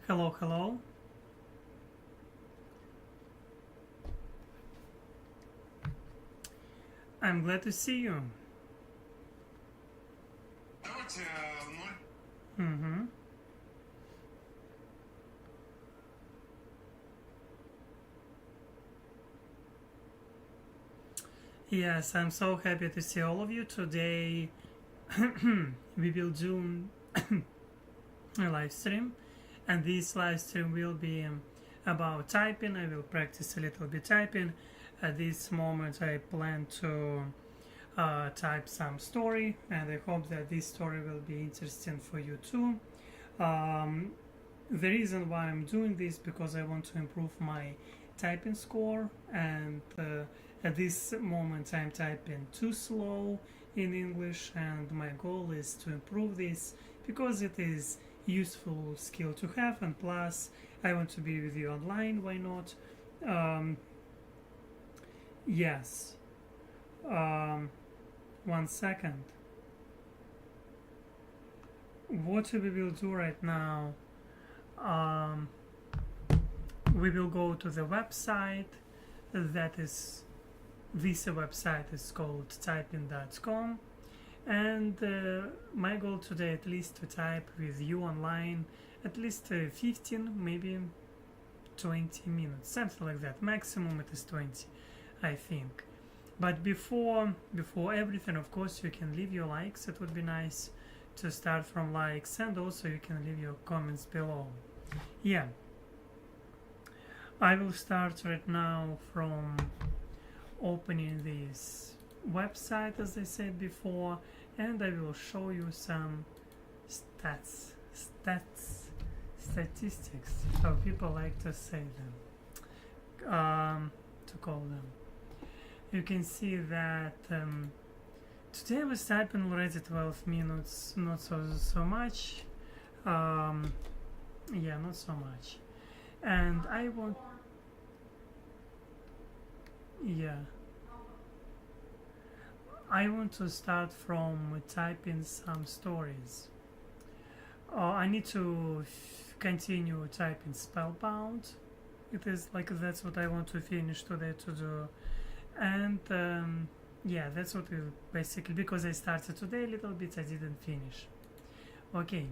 Hello, hello. I'm glad to see you. Mm-hmm. Yes, I'm so happy to see all of you today. We will do a live stream, and this live stream will be about typing. I will practice a little bit typing. At this moment, I plan to type some story, and I hope that this story will be interesting for you too. The reason why I'm doing this because I want to improve my typing score, and at this moment I'm typing too slow in English, and my goal is to improve this because it is useful skill to have, and plus I want to be with you online. Why not? Yes. 1 second. What we will do right now, we will go to the website. That is, this website is called typing.com, and my goal today at least to type with you online at least 15, maybe 20 minutes, something like that. Maximum it is 20, I think. But before everything, of course, you can leave your likes. It would be nice to start from likes, and also you can leave your comments below. Yeah, I will start right now from opening this website, as I said before, and I will show you some statistics, how people like to say them, to call them. You can see that today I was typing already 12 minutes, not so much. Yeah, not so much. And I want, yeah, I want to start from typing some stories. I need to continue typing spellbound. It is like that's what I want to finish today to do. And yeah, that's what we basically, because I started today a little bit, I didn't finish. Okay.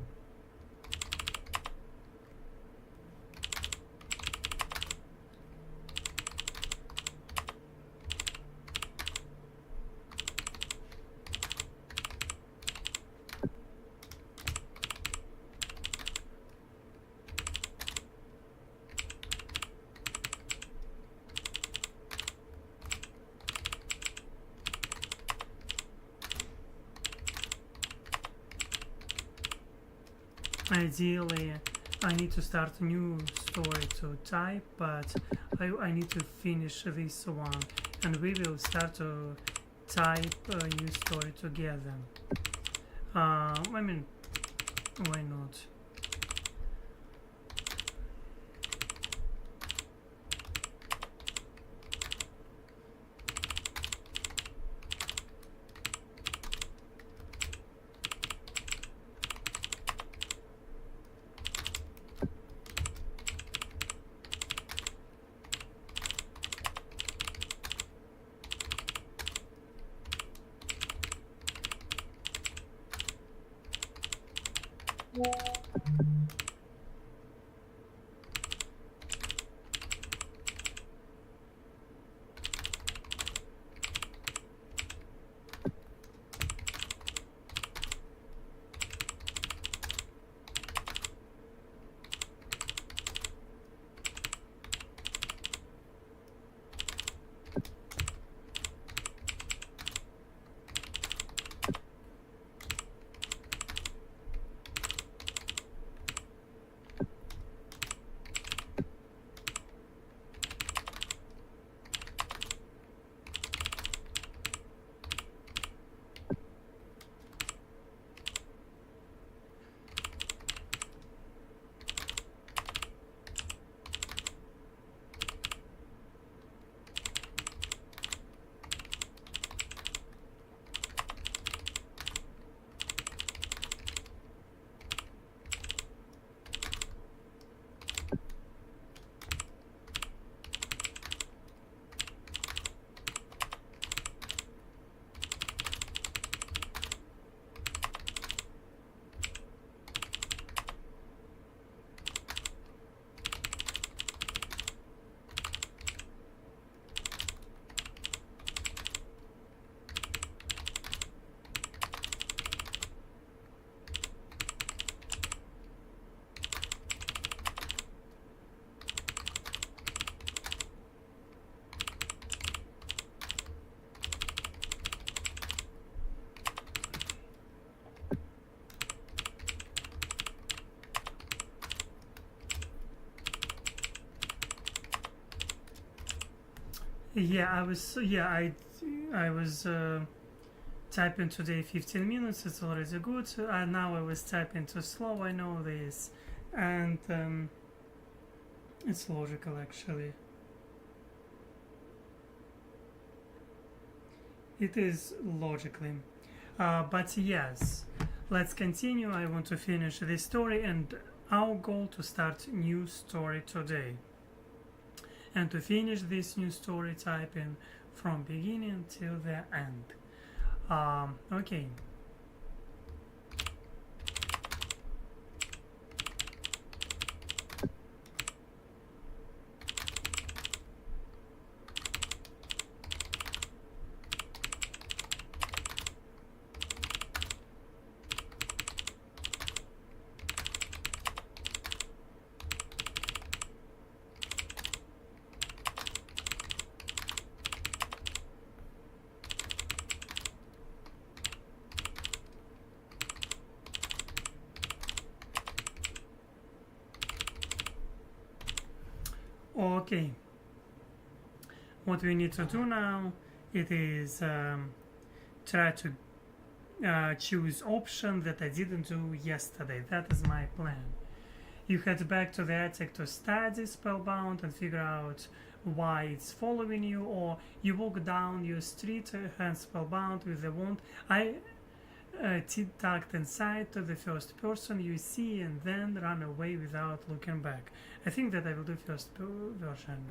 Ideally, I need to start a new story to type, but I need to finish this one, and we will start to type a new story together. I mean, why not? Yeah, I was typing today 15 minutes. It's already good. Now I was typing too slow. I know this, and it's logical actually. It is logically, but yes, let's continue. I want to finish this story, and our goal to start new story today, and to finish this new story typing from beginning till the end. Okay. Okay, what we need to do now, it is try to choose option that I didn't do yesterday. That is my plan. You head back to the attic to study Spellbound and figure out why it's following you, or you walk down your street, hand Spellbound with the wand. I tucked inside to the first person you see and then run away without looking back. I think that I will do first version.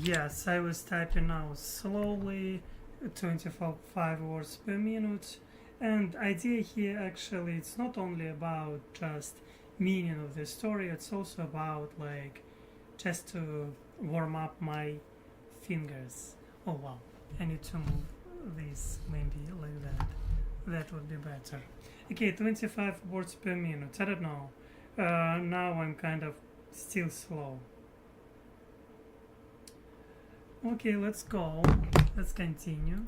Yes, I was typing now slowly, 25 words per minute. And idea here actually, it's not only about just meaning of the story, it's also about like just to warm up my fingers. Oh wow, I need to move this maybe like that. That would be better. Okay, 25 words per minute. I don't know. Now I'm kind of still slow. Okay, let's go. Let's continue.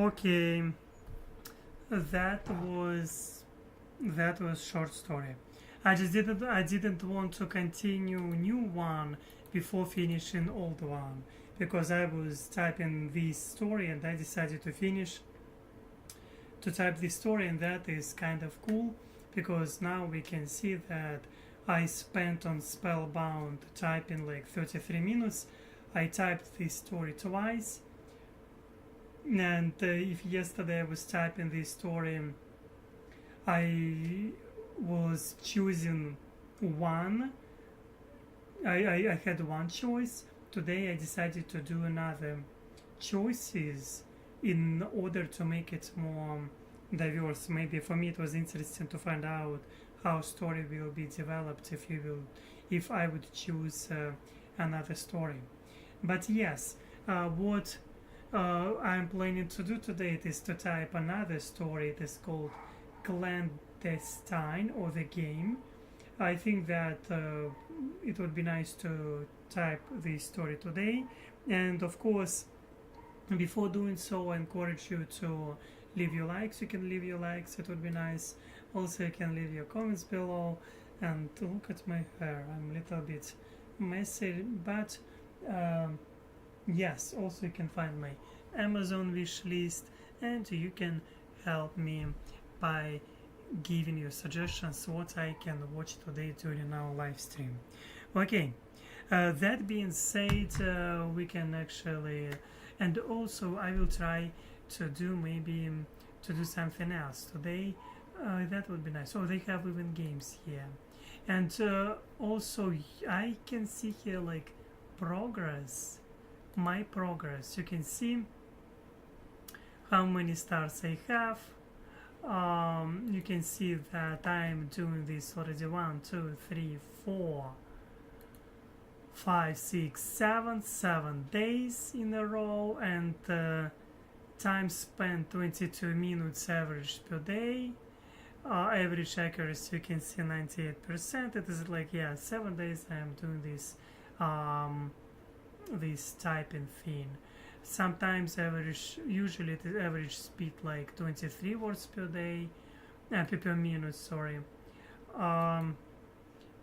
Okay, that was short story. I didn't want to continue new one before finishing old one because I was typing this story and I decided to type this story, and that is kind of cool because now we can see that I spent on Spellbound typing like 33 minutes. I typed this story twice, and if yesterday I was typing this story, I was choosing one. I had one choice. Today I decided to do another choices in order to make it more diverse. Maybe for me it was interesting to find out how story will be developed if I would choose another story. But yes, what I'm planning to do today is to type another story. It is called Clandestine, or the game. I think that it would be nice to type this story today, and of course before doing so I encourage you to leave your likes. You can leave your likes, it would be nice. Also you can leave your comments below, and look at my hair, I'm a little bit messy, but yes, also you can find my Amazon wish list, and you can help me by giving you suggestions what I can watch today during our live stream. Okay, that being said, we can actually, and also I will try to do maybe to do something else today. That would be nice. So they have even games here, and also I can see here like progress, my progress. You can see how many stars I have. You can see that I'm doing this already 1, 2, 3, 4, 5, 6, 7 days in a row, and time spent 22 minutes average per day. Average accuracy you can see 98%. It is like, yeah, 7 days I'm doing this this typing thing. Sometimes usually it is average speed like 23 words per day, per minute, sorry.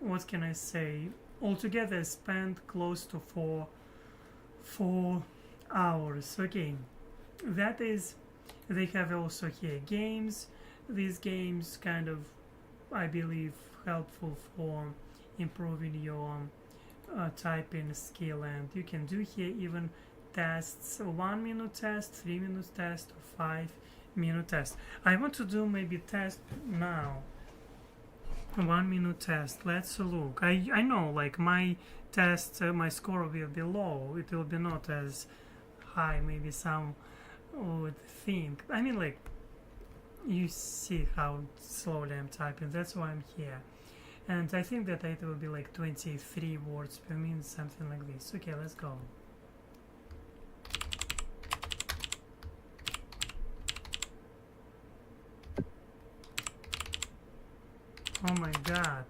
What can I say? Altogether I spent close to 4 hours. Okay, that is, they have also here games. These games kind of, I believe, helpful for improving your typing skill, and you can do here even tests, 1 minute test, 3 minute test, or 5 minute test. I want to do maybe test now. 1 minute test. Let's look. I know like my test, my score will be low. It will be not as high. Maybe some would think. I mean, like, you see how slowly I'm typing. That's why I'm here. And I think that it will be like 23 words per minute, something like this. Okay, let's go. Oh my god.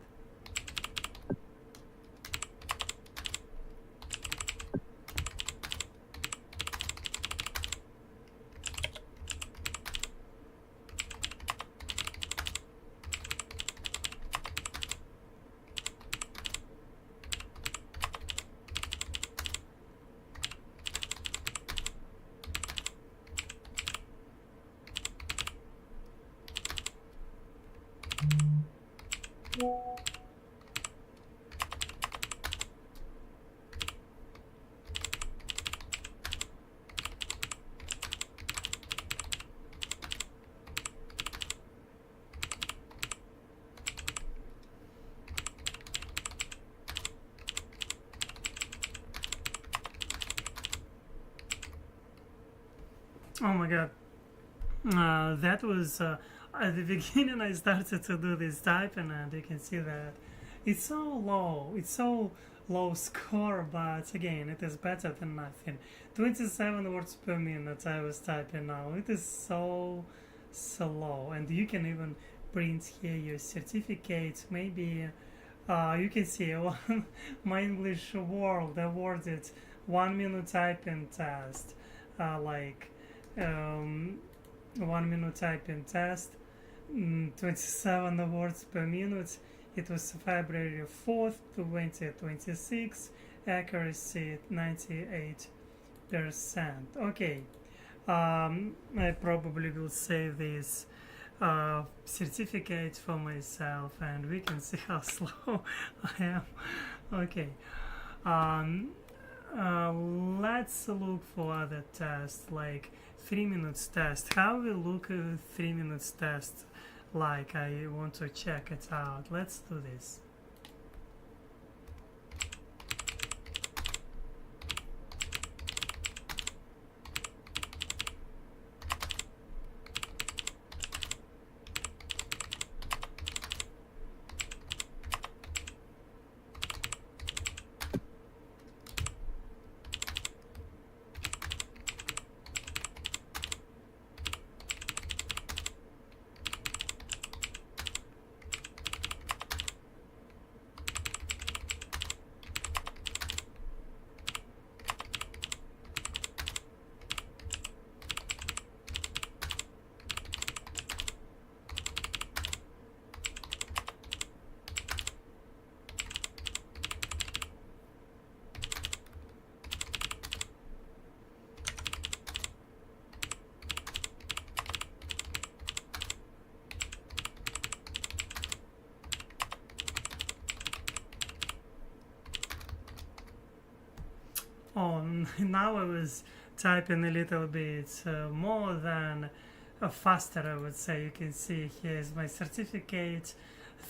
Oh my god. That was at the beginning I started to do this typing, and you can see that it's so low. It's so low score, but again, it is better than nothing. 27 words per minute I was typing now. It is so slow, and you can even print here your certificate. Maybe you can see my English World awarded 1 minute typing test. Like 1 minute typing test, 27 words per minute. It was February 4th, 2026. Accuracy 98%. Okay, I probably will save this certificate for myself, and we can see how slow I am. Okay, let's look for other tests like 3 minutes test. How will look a 3 minutes test like? I want to check it out. Let's do this. Oh, now I was typing a little bit more than faster, I would say. You can see here is my certificate.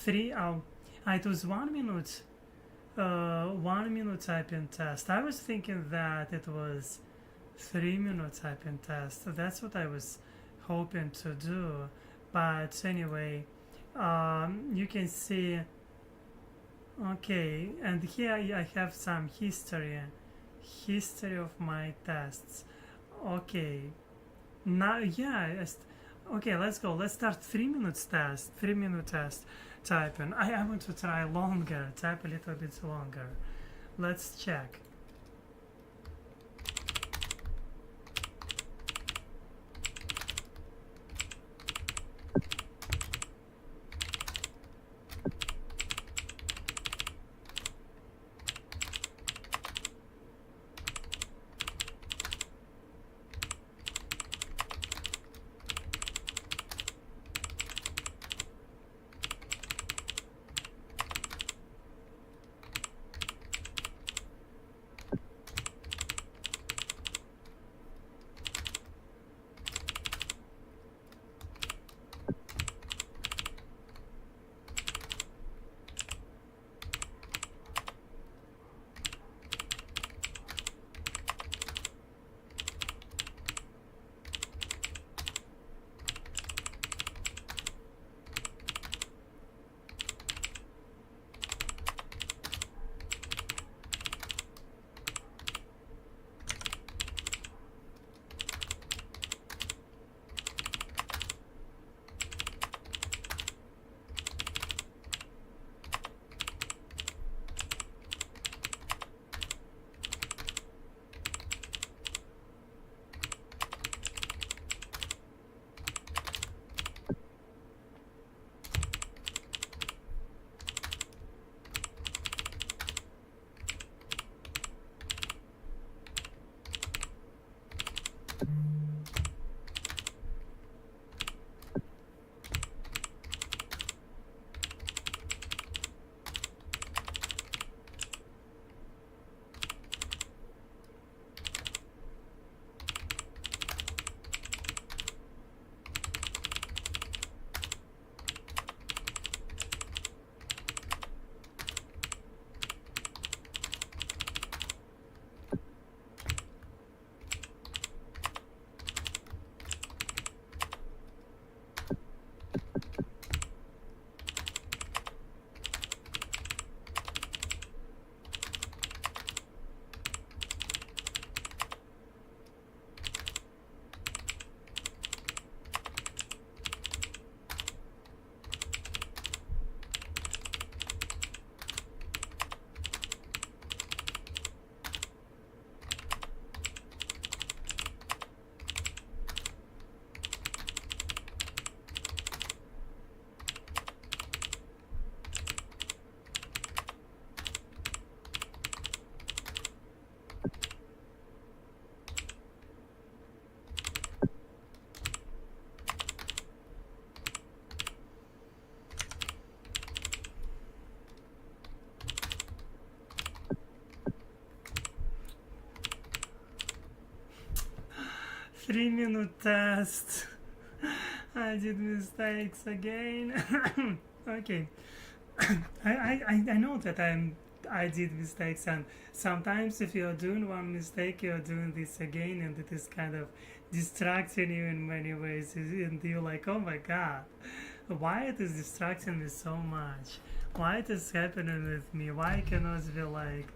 It was 1 minute, 1 minute typing test. I was thinking that it was 3 minute typing test. That's what I was hoping to do. But anyway, you can see. Okay, and here I have some history of my tests. Okay, now okay, let's go. Let's start 3 minutes test. 3 minute test typing. I want to try longer. Type a little bit longer. Let's check. 3-minute test. I did mistakes again. Okay. I know that I did mistakes, and sometimes if you're doing one mistake, you're doing this again, and it is kind of distracting you in many ways, and you're like, oh my god, why it is distracting me so much? Why it is happening with me? Why I cannot be like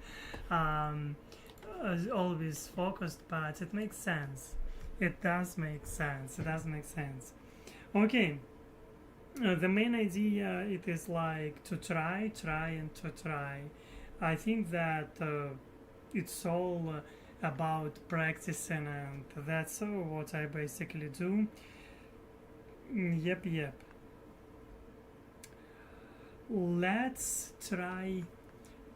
always focused? But it makes sense. It does make sense. It does make sense. Okay. The main idea it is like to try, and to try. I think that it's all about practicing, and that's what I basically do. Yep. Let's try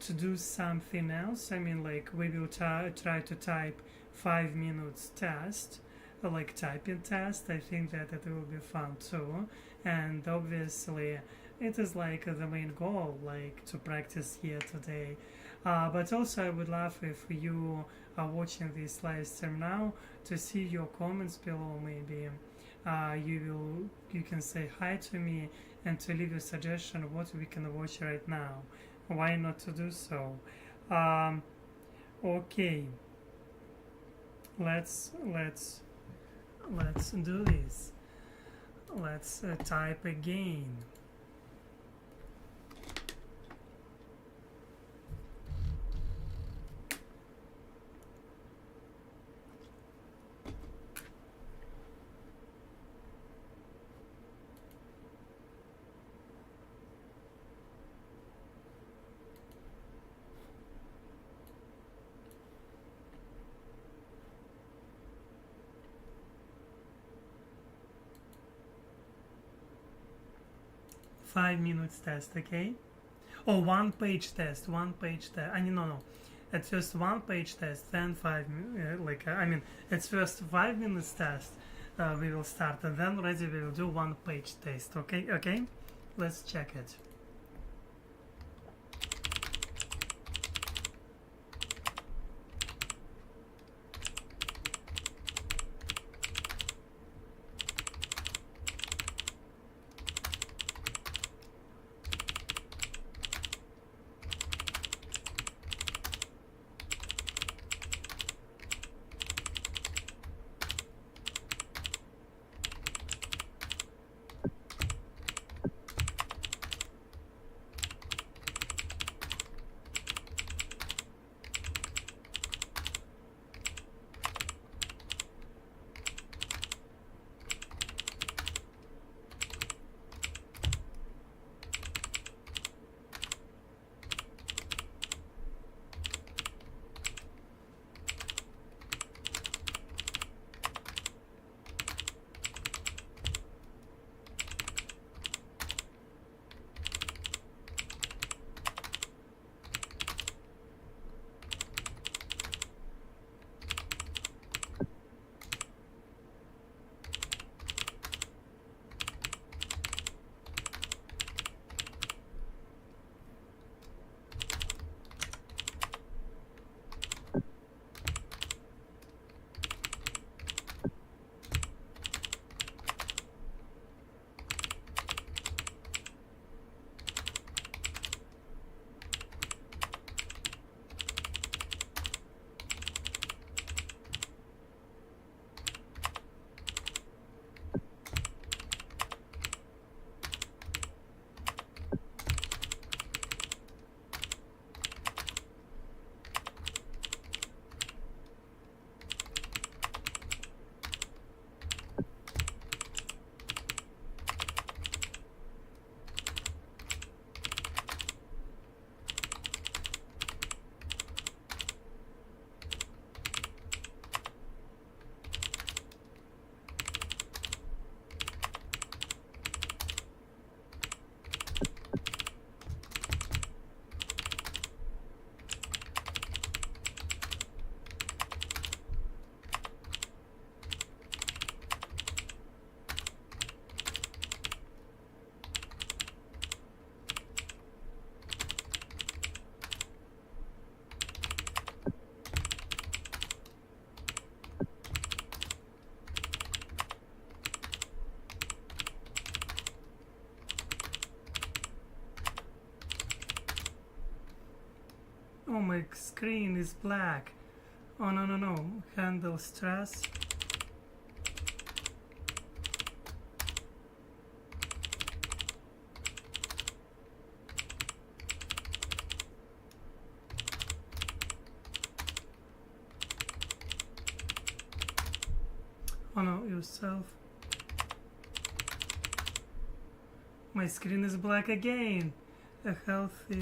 to do something else. I mean, like we will try to type 5 minutes test, like typing test. I think that it will be fun too, and obviously it is like the main goal, like to practice here today. But also I would love if you are watching this live stream now to see your comments below. Maybe you can say hi to me and to leave a suggestion of what we can watch right now. Why not to do so? Okay, let's do this. Let's type again. Five minutes test, okay? Oh, one page test. I mean, no. At first 1 page test, then it's first 5 minutes test. We will start, and then already we will do 1 page test. Okay. Let's check it. Oh, my screen is black. Oh, no, no, no. Handle stress. Oh no, yourself. My screen is black again. A healthy.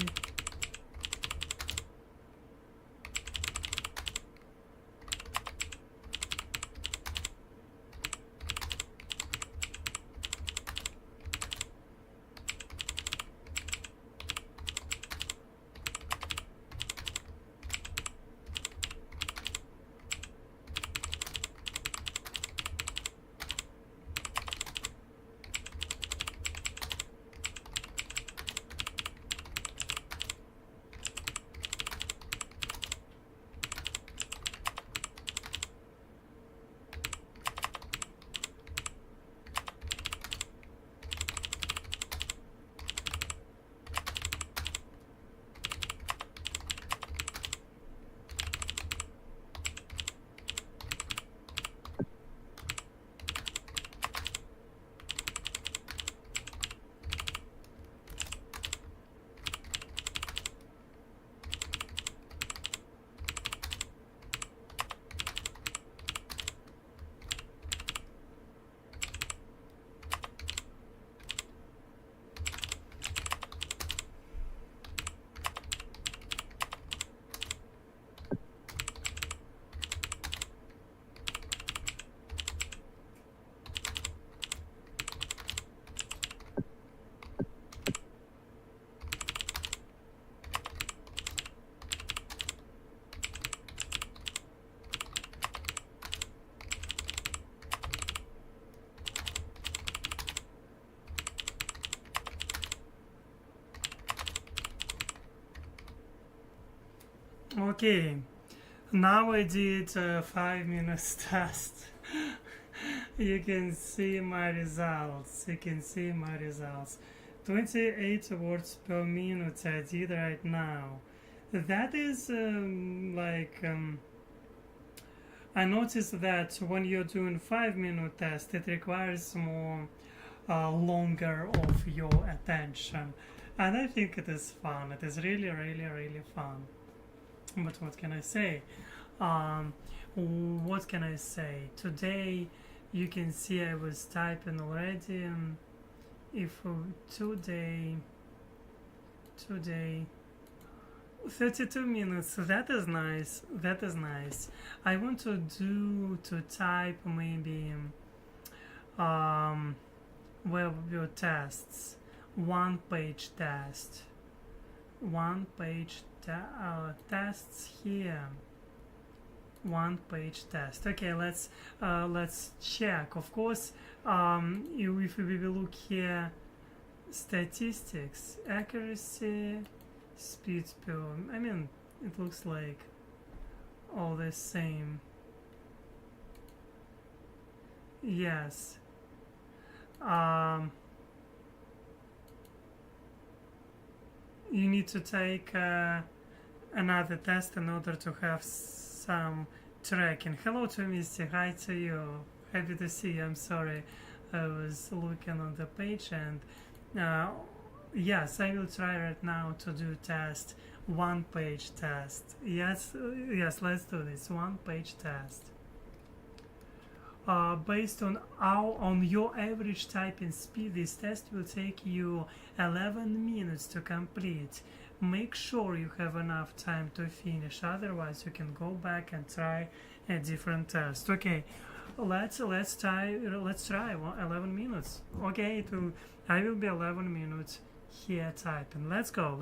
Okay, now I did a 5 minutes test. You can see my results. 28 words per minute I did right now. That is I noticed that when you're doing 5 minute test, it requires more longer of your attention, and I think it is fun. It is really, really, really fun. But what can I say? What can I say? Today, you can see I was typing already. If today, 32 minutes. That is nice. That is nice. I want to type maybe your tests. One page test. Tests here. One page test. Okay, let's check. Of course, if we will look here, statistics, accuracy, speed per. I mean, it looks like all the same. Yes. You need to take another test in order to have some tracking. Hello to Misty, hi to you. Happy to see you. I'm sorry, I was looking on the page, and yes, I will try right now to do test, one page test. Yes, let's do this, one page test. Based on your average typing speed, this test will take you 11 minutes to complete. Make sure you have enough time to finish, otherwise you can go back and try a different test. Okay, let's try 11 minutes. Okay, I will be 11 minutes here typing. Let's go.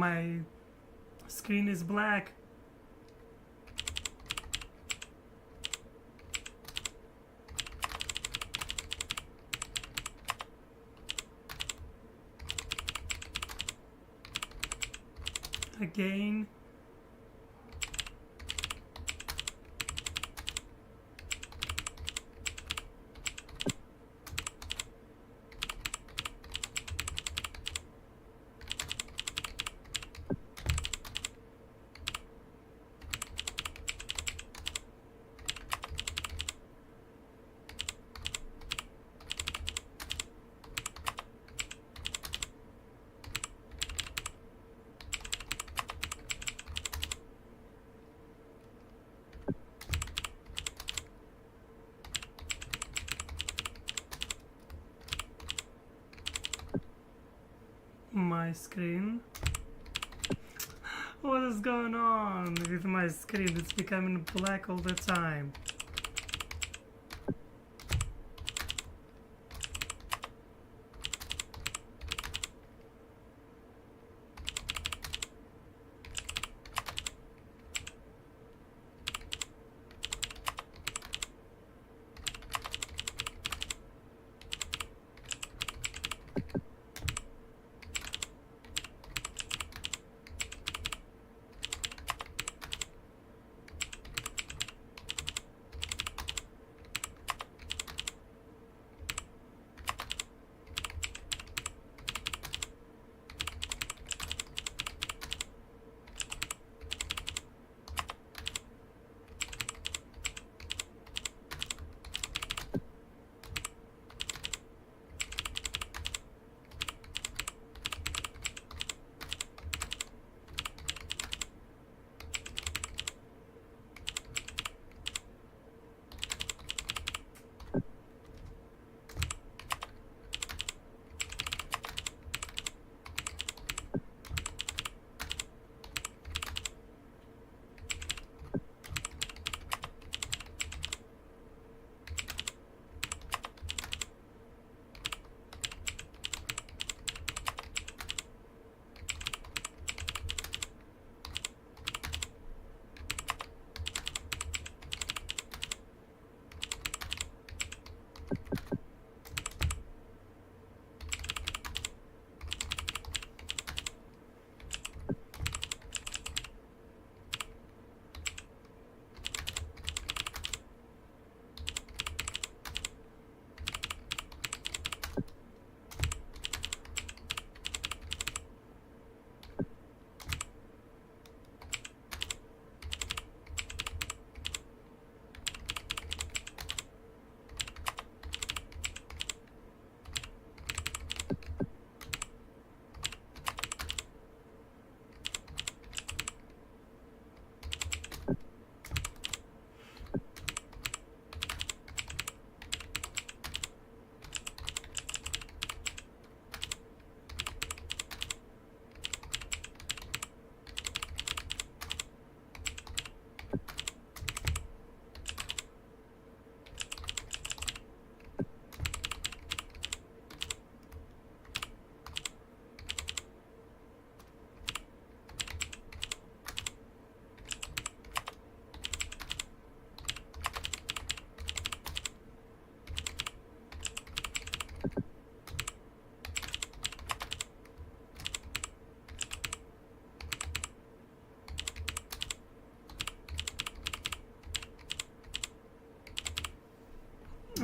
my screen is black. Again. My screen. What is going on with my screen? It's becoming black all the time.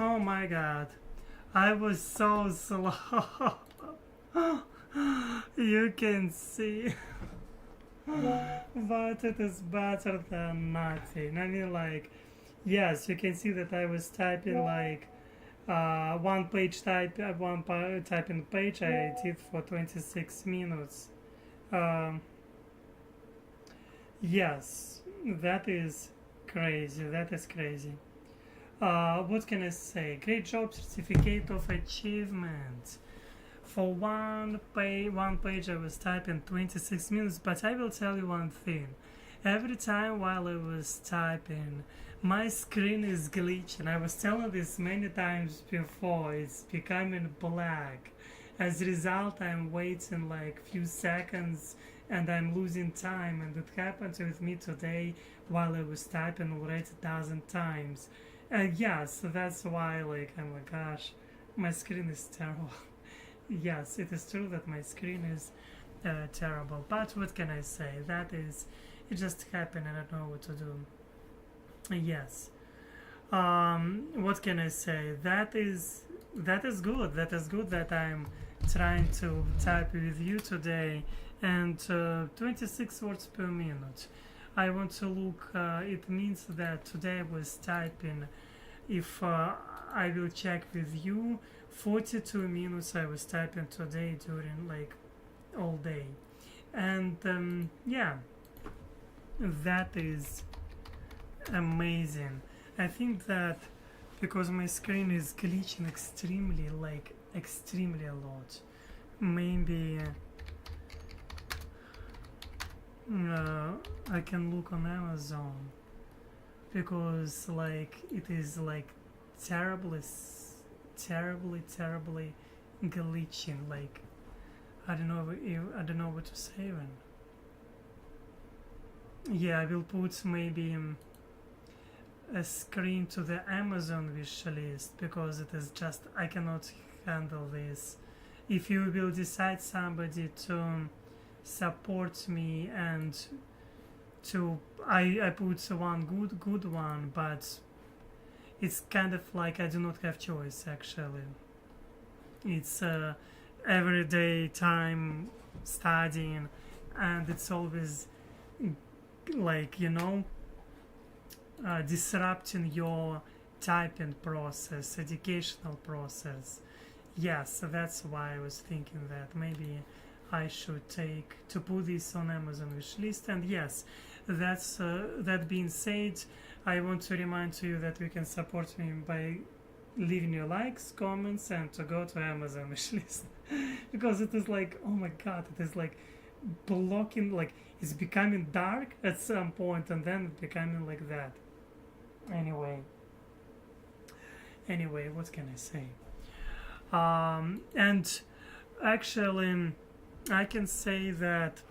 Oh my god, I was so slow. You can see. But it is better than nothing. I mean, like, yes, you can see that I was typing like typing page I did for 26 minutes. Yes, that is crazy. That is crazy. What can I say? Great job, certificate of achievement. For one page I was typing 26 minutes, but I will tell you one thing. Every time while I was typing, my screen is glitching. I was telling this many times before, it's becoming black. As a result, I'm waiting like few seconds and I'm losing time, and it happened with me today while I was typing already 1,000 times. Yes, that's why, like, oh my gosh, my screen is terrible. Yes, it is true that my screen is terrible, but what can I say? That is, it just happened, I don't know what to do. Yes. What can I say? That is good. That is good that I'm trying to type with you today, and 26 words per minute. I want to look. It means that today I was typing. If I will check with you, 42 minutes I was typing today during like all day, and yeah, that is amazing. I think that because my screen is glitching extremely, like extremely a lot. Maybe I can look on Amazon because like it is like terribly, terribly glitching. Like I don't know, I don't know what to say even. Yeah, I will put maybe a screen to the Amazon wish list because it is just I cannot handle this. If you will decide somebody to support me and to I put one good one, but it's kind of like I do not have choice actually. It's everyday time studying, and it's always like disrupting your typing process, educational process. Yes, that's why I was thinking that maybe I should take to put this on Amazon wishlist. And yes, that's that being said, I want to remind you that you can support me by leaving your likes, comments, and to go to Amazon wishlist because it is like, oh my god, it is like blocking, like it's becoming dark at some point and then becoming like that. Anyway, what can I say? And actually, I can say that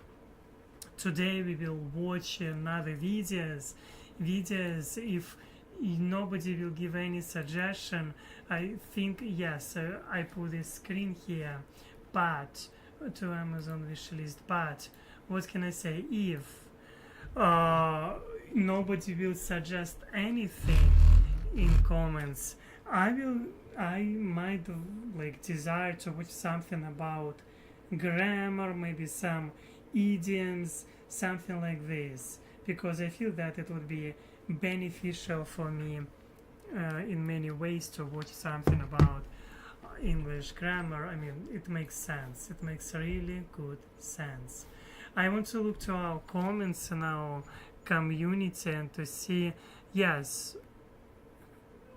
today we will watch another videos. If nobody will give any suggestion, I think yes, I put a screen here, but to Amazon wishlist. But what can I say? If nobody will suggest anything in comments, I might like desire to watch something about grammar, maybe some idioms, something like this, because I feel that it would be beneficial for me in many ways to watch something about English grammar. I mean, it makes sense. It makes really good sense. I want to look to our comments in our community and to see, yes,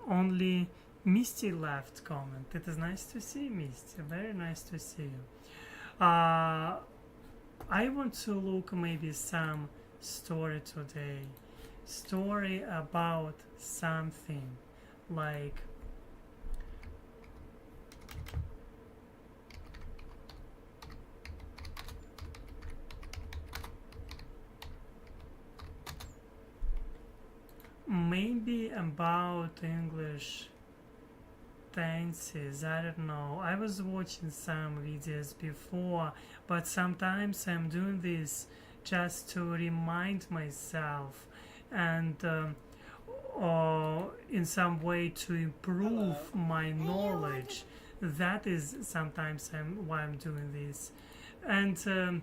only Misty left comment. It is nice to see Misty, very nice to see you. I want to look maybe some story today, story about something like maybe about English tenses. I don't know. I was watching some videos before, but sometimes I'm doing this just to remind myself and or in some way to improve my knowledge. That is sometimes why I'm doing this. And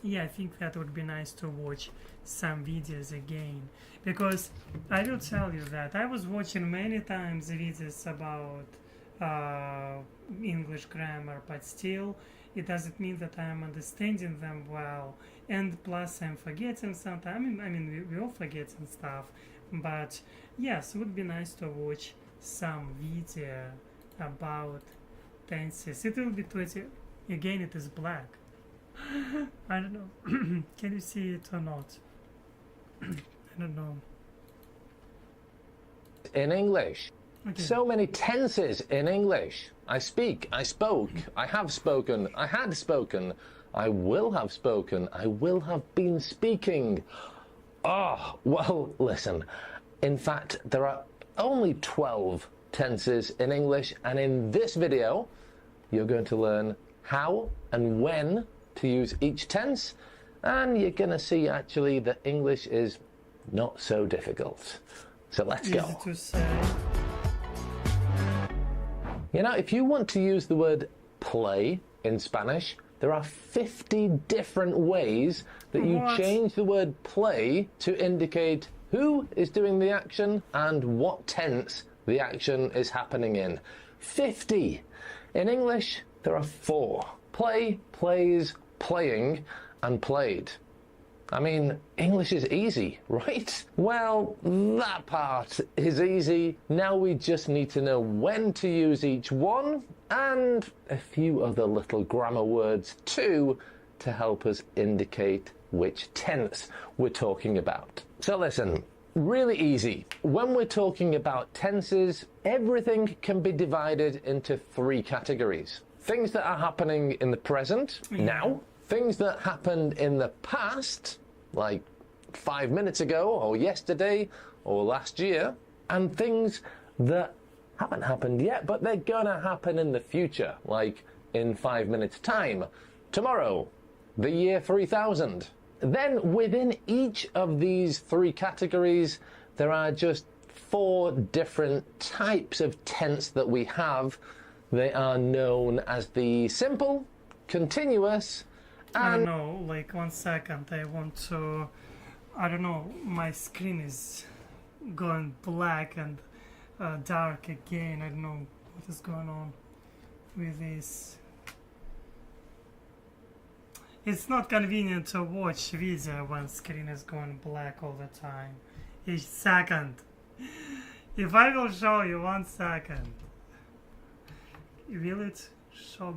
yeah, I think that would be nice to watch some videos again, because I will tell you that I was watching many times videos about English grammar, but still it doesn't mean that I am understanding them well, and plus I'm forgetting sometimes. I mean we all forget some stuff, but yes, it would be nice to watch some video about tenses. It will be 20 again. It is black. I don't know. Can you see it or not? I don't know. In English. Okay. So many tenses in English. I speak, I spoke, I have spoken, I had spoken, I will have spoken, I will have been speaking. Oh, well, listen. In fact, there are only 12 tenses in English, and in this video, you're going to learn how and when to use each tense, and you're going to see actually that English is not so difficult. So let's go. Easy to say. You know, if you want to use the word play in Spanish, there are 50 different ways that you change the word play to indicate who is doing the action and what tense the action is happening in. 50! In English, there are 4. Play, plays, playing, and played. I mean, English is easy, right? Well, that part is easy. Now we just need to know when to use each one, and a few other little grammar words too to help us indicate which tense we're talking about. So listen, really easy. When we're talking about tenses, everything can be divided into 3 categories. Things that are happening in the present, now. Things that happened in the past, like 5 minutes ago, or yesterday, or last year. And things that haven't happened yet, but they're gonna happen in the future, like in 5 minutes' time, tomorrow, the year 3000. Then within each of these 3 categories, there are just 4 different types of tense that we have. They are known as the simple, continuous, and... I don't know, like 1 second, I want to... I don't know, my screen is going black and dark again. I don't know what is going on with this. It's not convenient to watch video when screen is going black all the time. Each second. If I will show you 1 second, will it show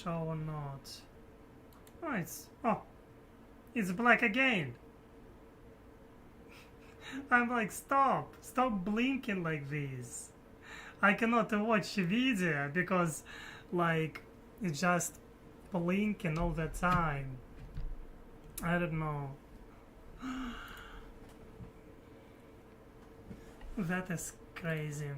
or not? Oh, it's black again. I'm like, stop blinking like this. I cannot watch video because like it's just blinking all the time. I don't know. That is crazy.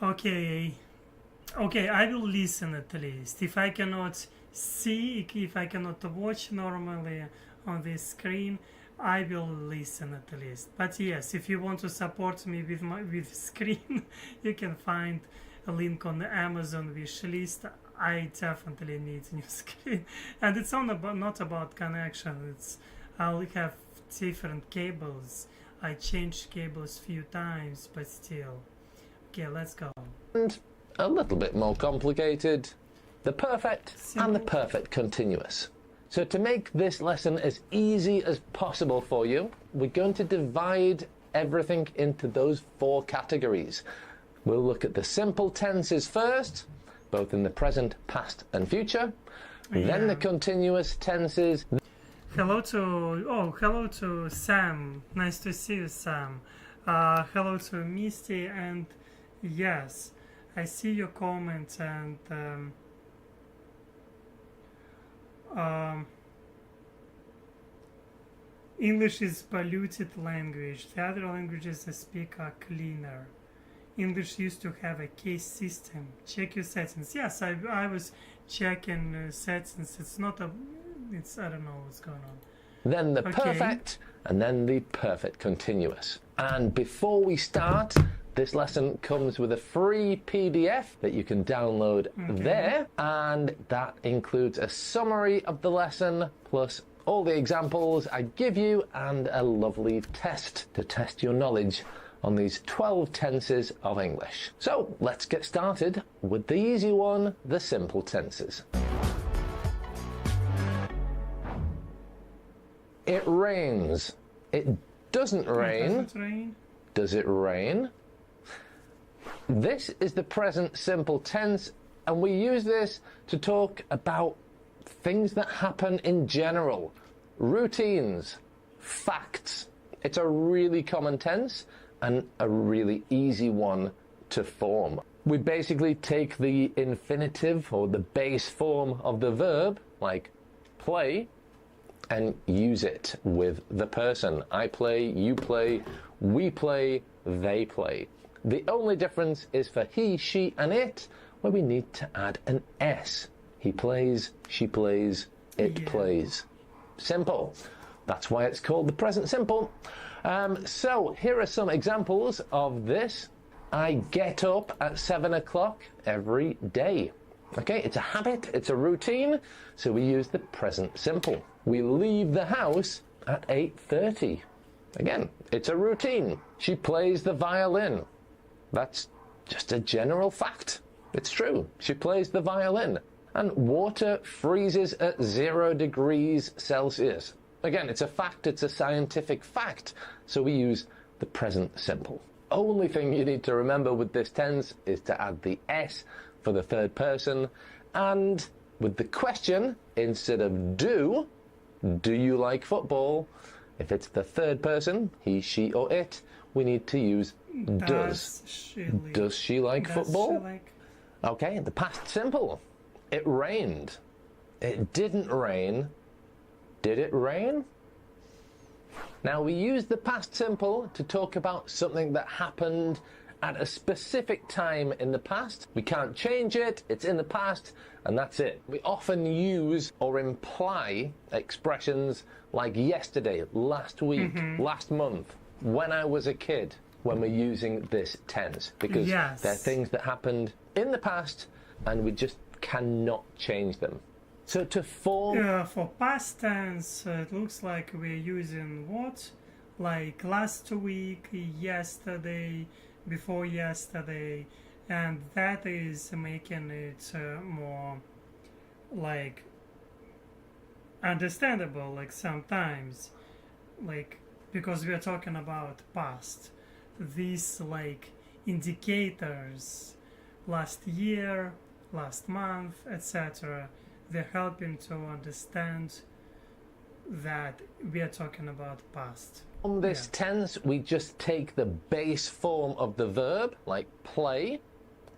Okay, I will listen at least. If I cannot see, if I cannot watch normally on this screen, I will listen at least. But yes, if you want to support me with screen, you can find a link on the Amazon wish list. I definitely need a new screen, and it's not about connection. I'll have different cables. I changed cables few times, but still. Okay, let's go. And a little bit more complicated, the perfect and the perfect continuous. So to make this lesson as easy as possible for you, we're going to divide everything into those 4 categories. We'll look at the simple tenses first, both in the present, past and future, then the continuous tenses. Hello to Sam. Nice to see you, Sam. Hello to Misty, and yes, I see your comments, and English is polluted language. The other languages I speak are cleaner. English used to have a case system. Check your settings. Yes, I was checking settings. It's not a... I don't know what's going on. Then the perfect, and then the perfect continuous. And before we start, this lesson comes with a free PDF that you can download there, and that includes a summary of the lesson, plus all the examples I give you, and a lovely test to test your knowledge on these 12 tenses of English. So let's get started with the easy one, the simple tenses. It rains. It doesn't rain. Does it rain? This is the present simple tense, and we use this to talk about things that happen in general, routines, facts. It's a really common tense and a really easy one to form. We basically take the infinitive or the base form of the verb, like play, and use it with the person. I play, you play, we play, they play. The only difference is for he, she, and it, where we need to add an S. He plays, she plays, it plays. Simple. That's why it's called the present simple. So here are some examples of this. I get up at 7 o'clock every day. Okay, it's a habit, it's a routine, so we use the present simple. We leave the house at 8:30. Again, it's a routine. She plays the violin. That's just a general fact. It's true. She plays the violin. And water freezes at 0 degrees Celsius. Again, it's a fact, it's a scientific fact, so we use the present simple. Only thing you need to remember with this tense is to add the S for the third person, and with the question, instead of do you like football? If it's the third person, he, she, or it, we need to use does. Does she like football? Okay, the past simple. It rained. It didn't rain. Did it rain? Now we use the past simple to talk about something that happened at a specific time in the past. We can't change it, it's in the past, and that's it. We often use or imply expressions like yesterday, last week, last month, when I was a kid, when we're using this tense, because they're things that happened in the past and we just cannot change them. So to form... for past tense, it looks like we're using what? Like last week, yesterday, before yesterday, and that is making it more like understandable, like sometimes, like because we're talking about past, these like indicators, last year, last month, etc., they're helping to understand that we are talking about past. On this tense, we just take the base form of the verb, like play,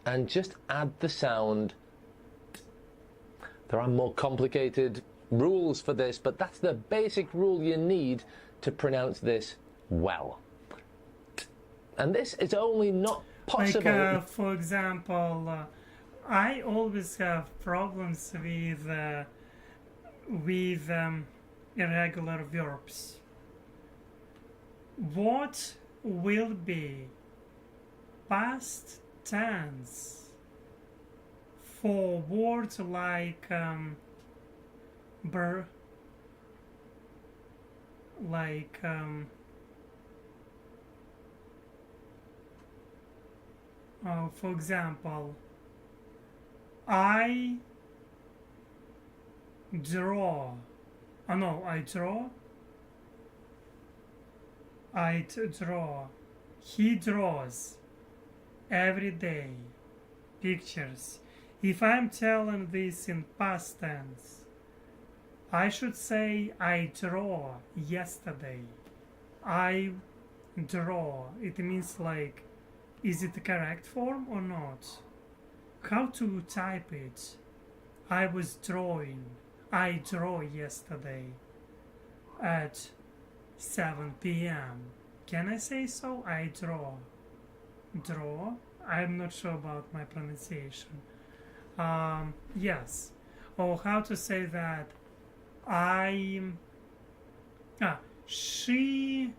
and just add the sound. There are more complicated rules for this, but that's the basic rule you need to pronounce this well. And this is only not possible... Like, for example, I always have problems with irregular verbs. What will be past tense for words like for example, I draw. Oh no, I draw. I draw. He draws every day pictures. If I'm telling this in past tense, I should say I draw yesterday. I draw. It means like, is it the correct form or not? How to type it? I was drawing. I draw yesterday at 7 p.m. Can I say so? I draw. Draw? I'm not sure about my pronunciation. Yes. Or how to say that? She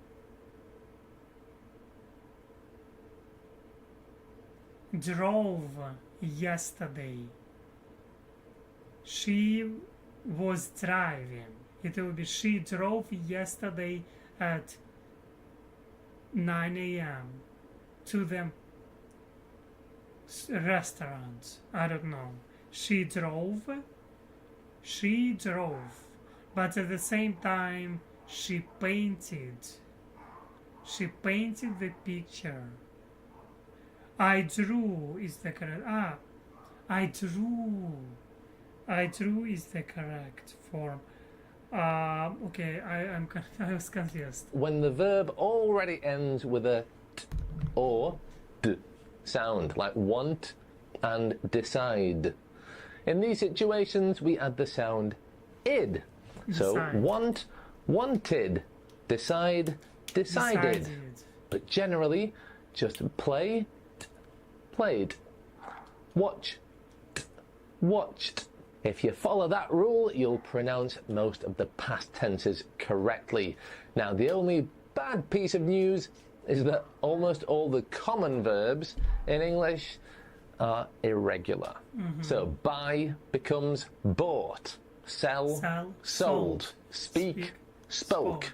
drove yesterday. She was driving. It will be she drove yesterday at 9 a.m. to the restaurant. I don't know. She drove. But at the same time, she painted. She painted the picture. I drew is the correct. I drew. I drew is the correct form. Okay, I was confused. When the verb already ends with a t or d sound, like want and decide. In these situations, we add the sound id. So Decide. want, wanted, decide, decided. But generally, just play, played, watch, watched. If you follow that rule, you'll pronounce most of the past tenses correctly. Now, the only bad piece of news is that almost all the common verbs in English are irregular. So buy becomes bought, sell, sold, speak, spoke,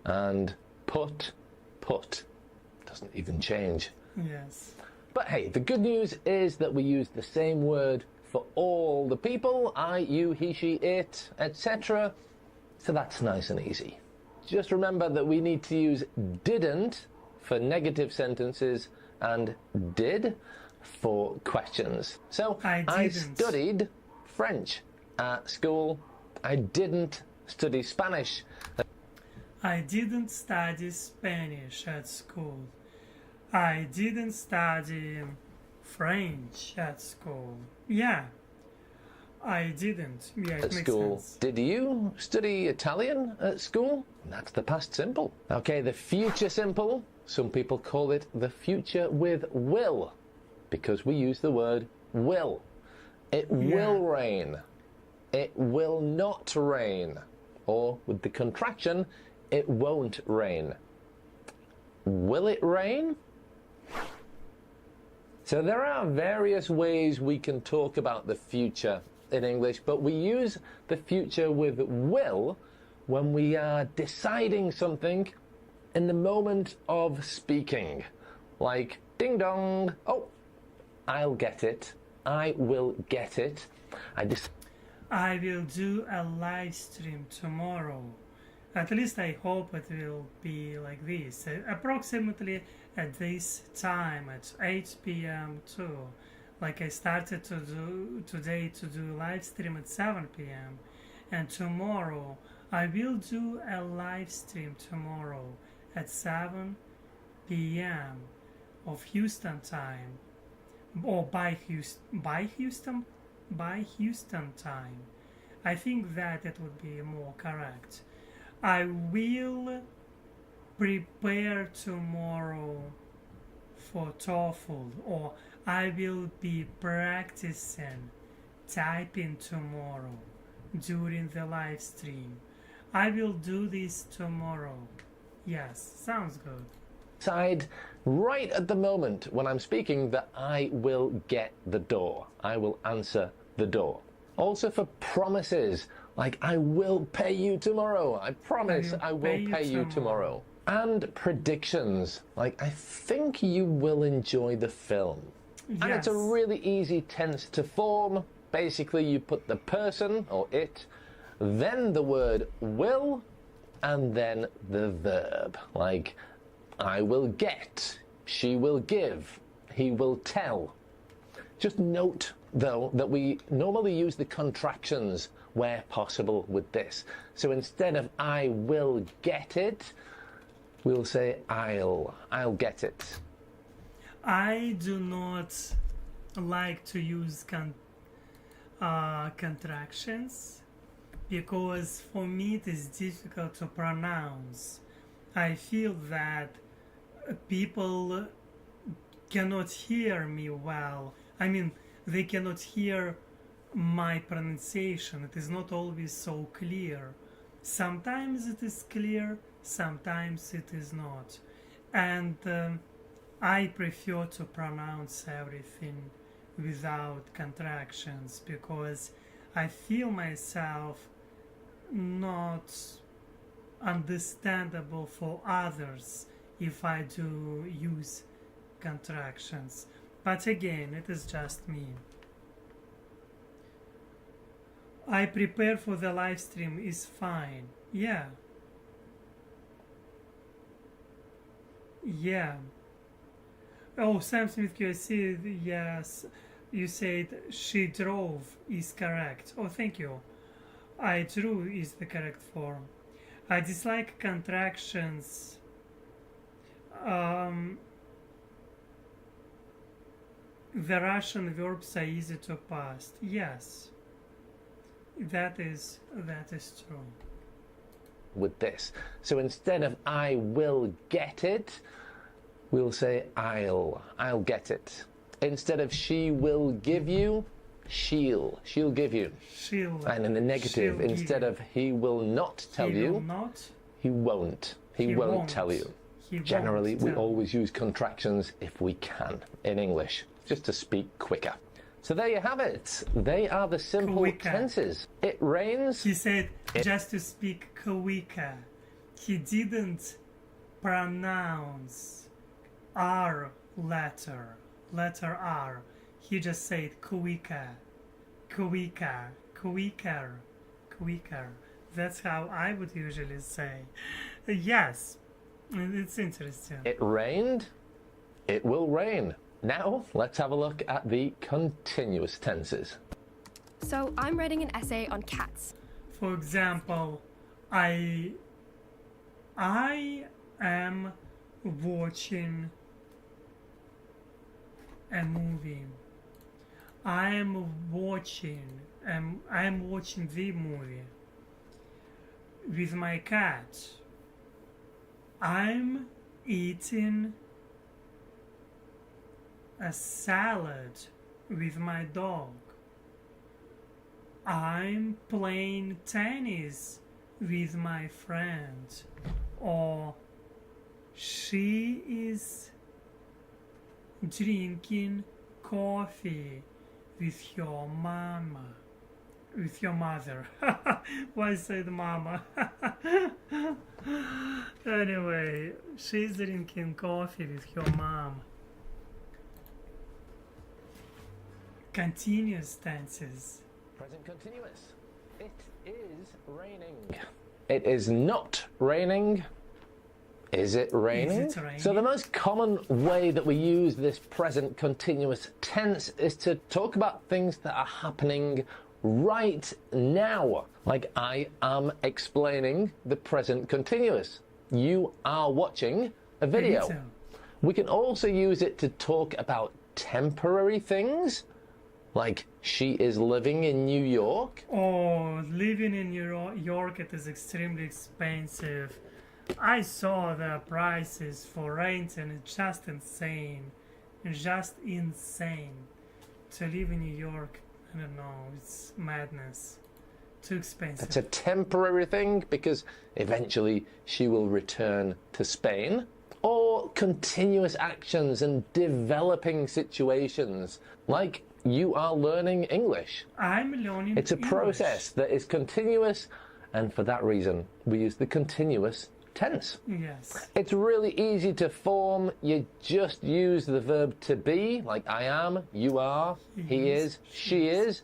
and put, doesn't even change. Yes. But hey, the good news is that we use the same word for all the people, I, you, he, she, it, etc. So that's nice and easy. Just remember that we need to use didn't for negative sentences and did for questions. So I studied French at school. I didn't study Spanish. I didn't study Spanish at school. I didn't study French at school. Yeah, I didn't. Yeah, it At makes school. sense. Did you study Italian at school? That's the past simple. Okay, the future simple. Some people call it the future with will, because we use the word will. It will rain. It will not rain. Or with the contraction, it won't rain. Will it rain? So there are various ways we can talk about the future in English, but we use the future with will when we are deciding something in the moment of speaking. Like, ding dong, oh, I'll get it, I will get it. I will do a live stream tomorrow. At least I hope it will be like this. Approximately at this time, at 8 p.m. too. Like I started to do today to do live stream at 7 p.m. And tomorrow I will do a live stream tomorrow at 7 p.m. of Houston time. Or by Houston time. I think that it would be more correct. I will prepare tomorrow for TOEFL, or I will be practicing typing tomorrow during the live stream. I will do this tomorrow. Yes, sounds good. Decide right at the moment when I'm speaking that I will get the door. I will answer the door. Also for promises, like I will pay you tomorrow. I promise I will pay you tomorrow. And predictions, like I think you will enjoy the film. Yes. And it's a really easy tense to form. Basically you put the person or it, then the word will, and then the verb. Like I will get, she will give, he will tell. Just note though that we normally use the contractions where possible with this. So instead of I will get it, we'll say I'll get it. I do not like to use contractions because for me it is difficult to pronounce. I feel that people cannot hear me well. I mean, they cannot hear my pronunciation. It is not always so clear. Sometimes it is clear, sometimes it is not. And I prefer to pronounce everything without contractions because I feel myself not understandable for others if I do use contractions. But again, it is just me. I prepare for the live stream is fine. Yeah. Yeah. Oh, Sam Smith QSC, yes. You said she drove is correct. Oh, thank you. I drew is the correct form. I dislike contractions. The Russian verbs are easy to past. Yes, that is true. With this. So instead of I will get it, we'll say I'll get it. Instead of she will give you, she'll give you. She'll. And in the negative, instead of he will not tell he you, will not. he won't. He won't tell you. Generally, we always use contractions if we can in English, just to speak quicker. So there you have it. They are the simple tenses. It rains. He said just to speak quicker. He didn't pronounce R letter R. He just said quicker, quicker, quicker, quicker. That's how I would usually say. Yes, it's interesting. It rained. It will rain. Now, let's have a look at the continuous tenses. So, I'm writing an essay on cats. For example, I am watching a movie. I am watching the movie with my cat. I'm eating a salad with my dog. I'm playing tennis with my friend. Or she is drinking coffee with your mama. With your mother. Why said mama? Anyway, she's drinking coffee with your mom. Continuous tenses. Present continuous. It is raining. It is not raining. Is it raining? Is it raining? So the most common way that we use this present continuous tense is to talk about things that are happening right now. Like I am explaining the present continuous. You are watching a video. We can also use it to talk about temporary things. Like, she is living in New York. Oh, living in New York, it is extremely expensive. I saw the prices for rent and it's just insane. Just insane. To live in New York, I don't know, it's madness. Too expensive. It's a temporary thing because eventually she will return to Spain. Or continuous actions and developing situations. Like, you are learning English. I'm learning It's a process that is continuous, and for that reason, we use the continuous tense. Yes. It's really easy to form. You just use the verb to be, like I am, you are, he is, she is,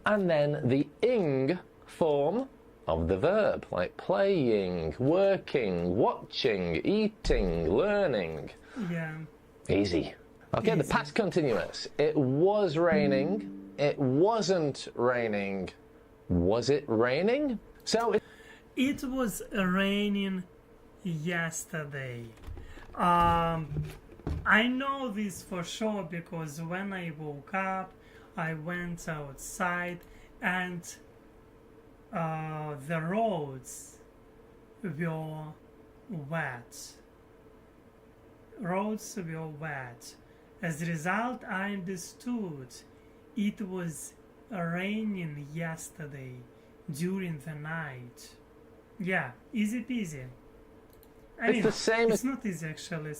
and then the ing form of the verb, like playing, working, watching, eating, learning. Yeah. Easy. Okay, the past continuous. It was raining. It wasn't raining. Was it raining? So it was raining yesterday. I know this for sure because when I woke up, I went outside and the roads were wet. Roads were wet. As a result, I understood it was raining yesterday during the night. Yeah, easy peasy. I mean, the same. It's not easy actually.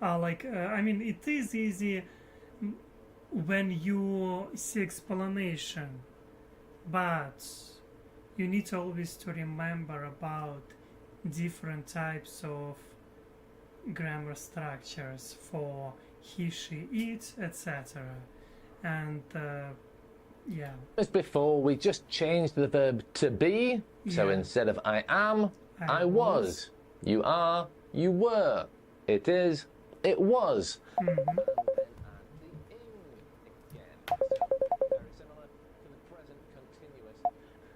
I mean, it is easy when you see explanation, but you need always to remember about different types of grammar structures for he, she, it, etc. And yeah. As before, we just changed the verb to be. So instead of I am, I was. You are, you were. It is, it was.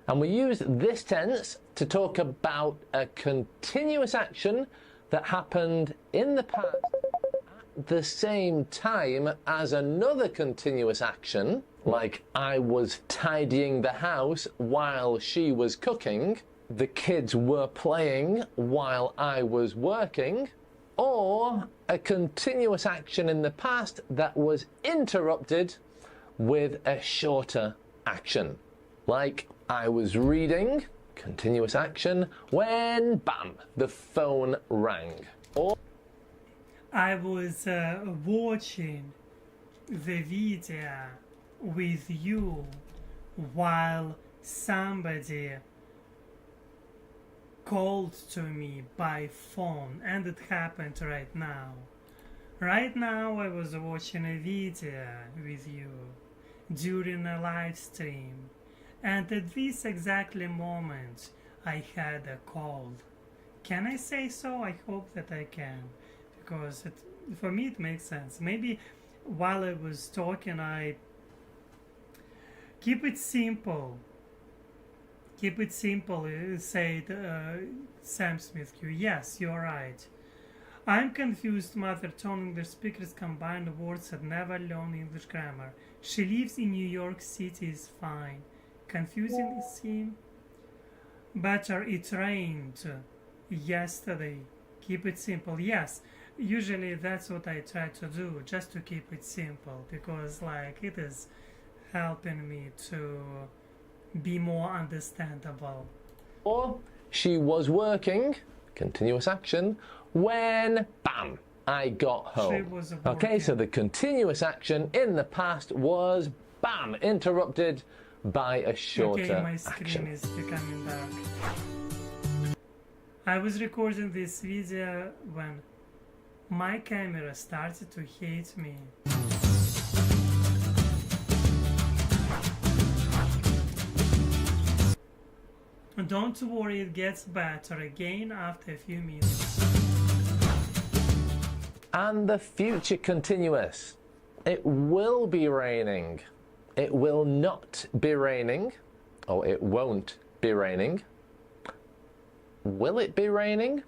And we use this tense to talk about a continuous action that happened in the past at the same time as another continuous action, like I was tidying the house while she was cooking, the kids were playing while I was working, or a continuous action in the past that was interrupted with a shorter action, like I was reading, continuous action, when, bam, the phone rang. Or I was watching the video with you while somebody called to me by phone, and it happened right now. Right now I was watching a video with you during a live stream, and at this exactly moment I had a call. Can I say so? I hope that I can, because for me it makes sense. Maybe while I was talking I keep it simple. Keep it simple, said Sam Smith Q. Yes, you're right. I'm confused, mother tongue English speakers combine words that never learn English grammar. She lives in New York City is fine. Confusing is him? Better it rained yesterday. Keep it simple. Yes, usually that's what I try to do, just to keep it simple, because like it is helping me to be more understandable. Or she was working, continuous action, when, bam, I got home. She was working. Okay, so the continuous action in the past was, bam, interrupted by a shorter okay, my screen action. is becoming dark. I was recording this video when my camera started to hate me. Don't worry, it gets better again after a few minutes. And the future continuous. It will be raining. It will not be raining. Or it won't be raining. Will it be raining?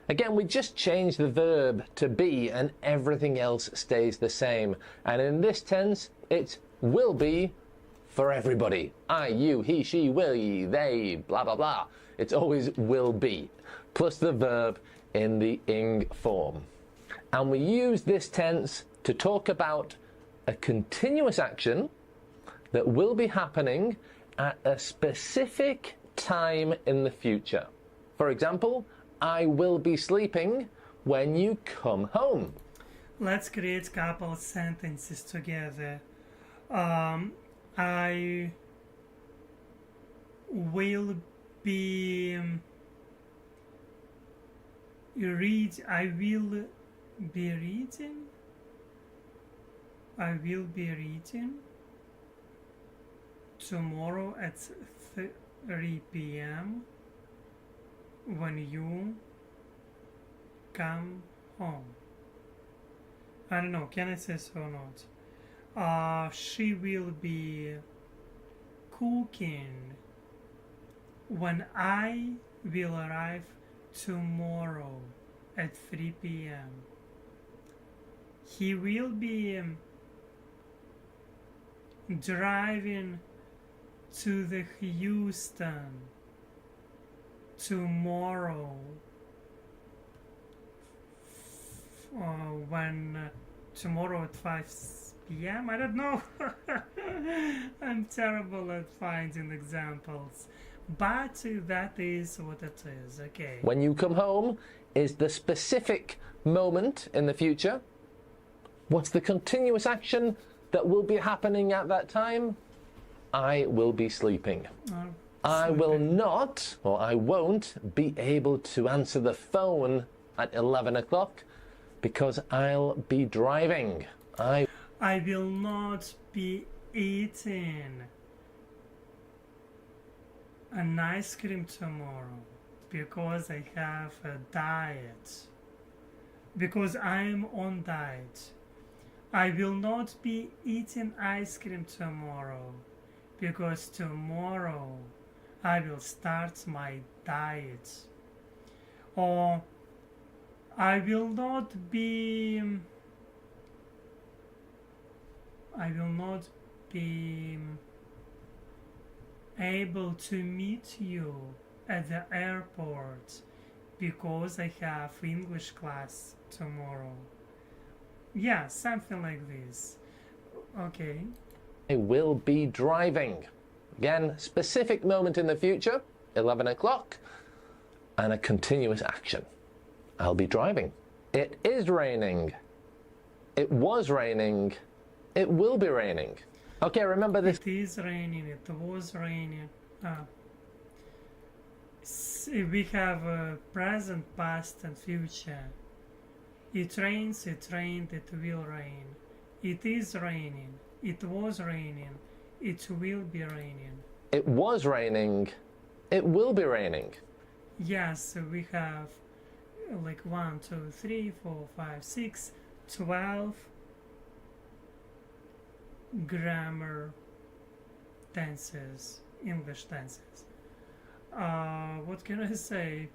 Again, we just change the verb to be and everything else stays the same. And in this tense, it will be for everybody. I, you, he, she, we, they, blah, blah, blah. It's always will be, plus the verb in the ing form. And we use this tense to talk about a continuous action that will be happening at a specific time in the future. For example, I will be sleeping when you come home. Let's create a couple sentences together. I will be I will be reading tomorrow at 3 p.m. when you come home. I don't know, can I say so or not? She will be cooking when I will arrive tomorrow at 3 p.m. He will be driving to the Houston tomorrow tomorrow at 5 p.m. I don't know. I'm terrible at finding examples, but that is what it is. Okay. When you come home is the specific moment in the future. What's the continuous action that will be happening at that time? I will be sleeping. I will not, or I won't, be able to answer the phone at 11 o'clock because I'll be driving. I will not be eating an ice cream tomorrow because I have a diet. Because I'm on diet. I will not be eating ice cream tomorrow because tomorrow I will start my diet. Or I will not be able to meet you at the airport because I have English class tomorrow. Yeah, something like this. Okay. I will be driving. Again, specific moment in the future, 11 o'clock, and a continuous action. I'll be driving. It is raining. It was raining. It will be raining. Okay, remember this. It is raining. It was raining. We have present, past, and future. It rains, it rained, it will rain. It is raining. It was raining. It will be raining. It was raining. It will be raining. Yes, we have like 1, 2, 3, 4, 5, 6, 12 grammar tenses, English tenses. What can I say?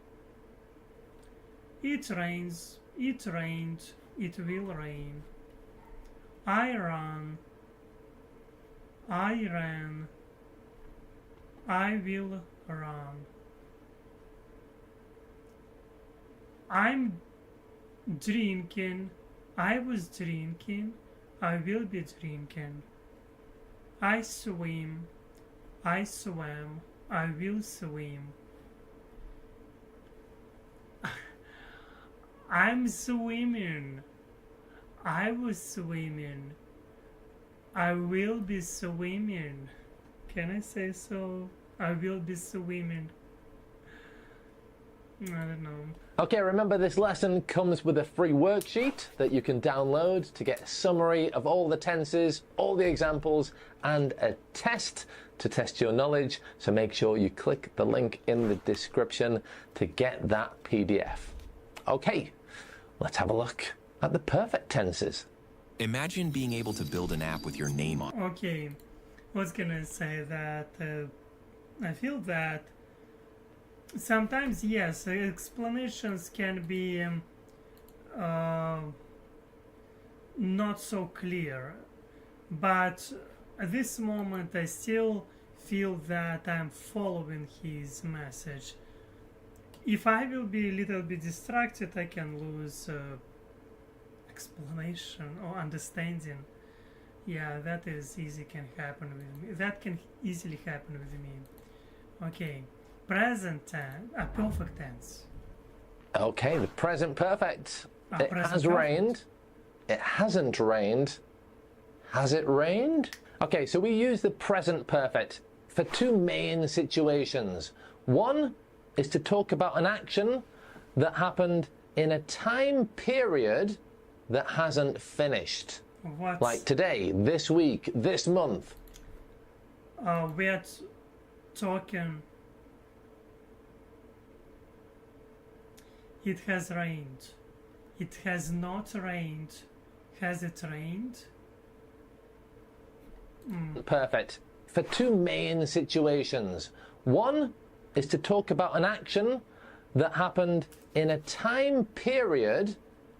It rains, it rained, it will rain. I run, I ran, I will run. I'm drinking, I was drinking, I will be drinking. I swim, I swam, I will swim. I'm swimming, I was swimming, I will be swimming. Can I say so? I will be swimming. I don't know. Okay, remember this lesson comes with a free worksheet that you can download to get a summary of all the tenses, all the examples, and a test to test your knowledge. So make sure you click the link in the description to get that PDF. Okay, let's have a look at the perfect tenses. Imagine being able to build an app with your name on. Okay, I was gonna say that I feel that sometimes, yes, explanations can be not so clear, but at this moment I still feel that I'm following his message. If I will be a little bit distracted, I can lose explanation or understanding. Yeah, that is easy, can happen with me. That can easily happen with me. Okay. Present tense, perfect tense. Okay, the present perfect. It Present has perfect. rained. It hasn't rained. Has it rained? Okay, so we use the present perfect for two main situations. One is to talk about an action that happened in a time period that hasn't finished. What? Like today, this week, this month. We're talking. It has rained. It has not rained. Has it rained? Perfect. For two main situations. One is to talk about an action that happened in a time period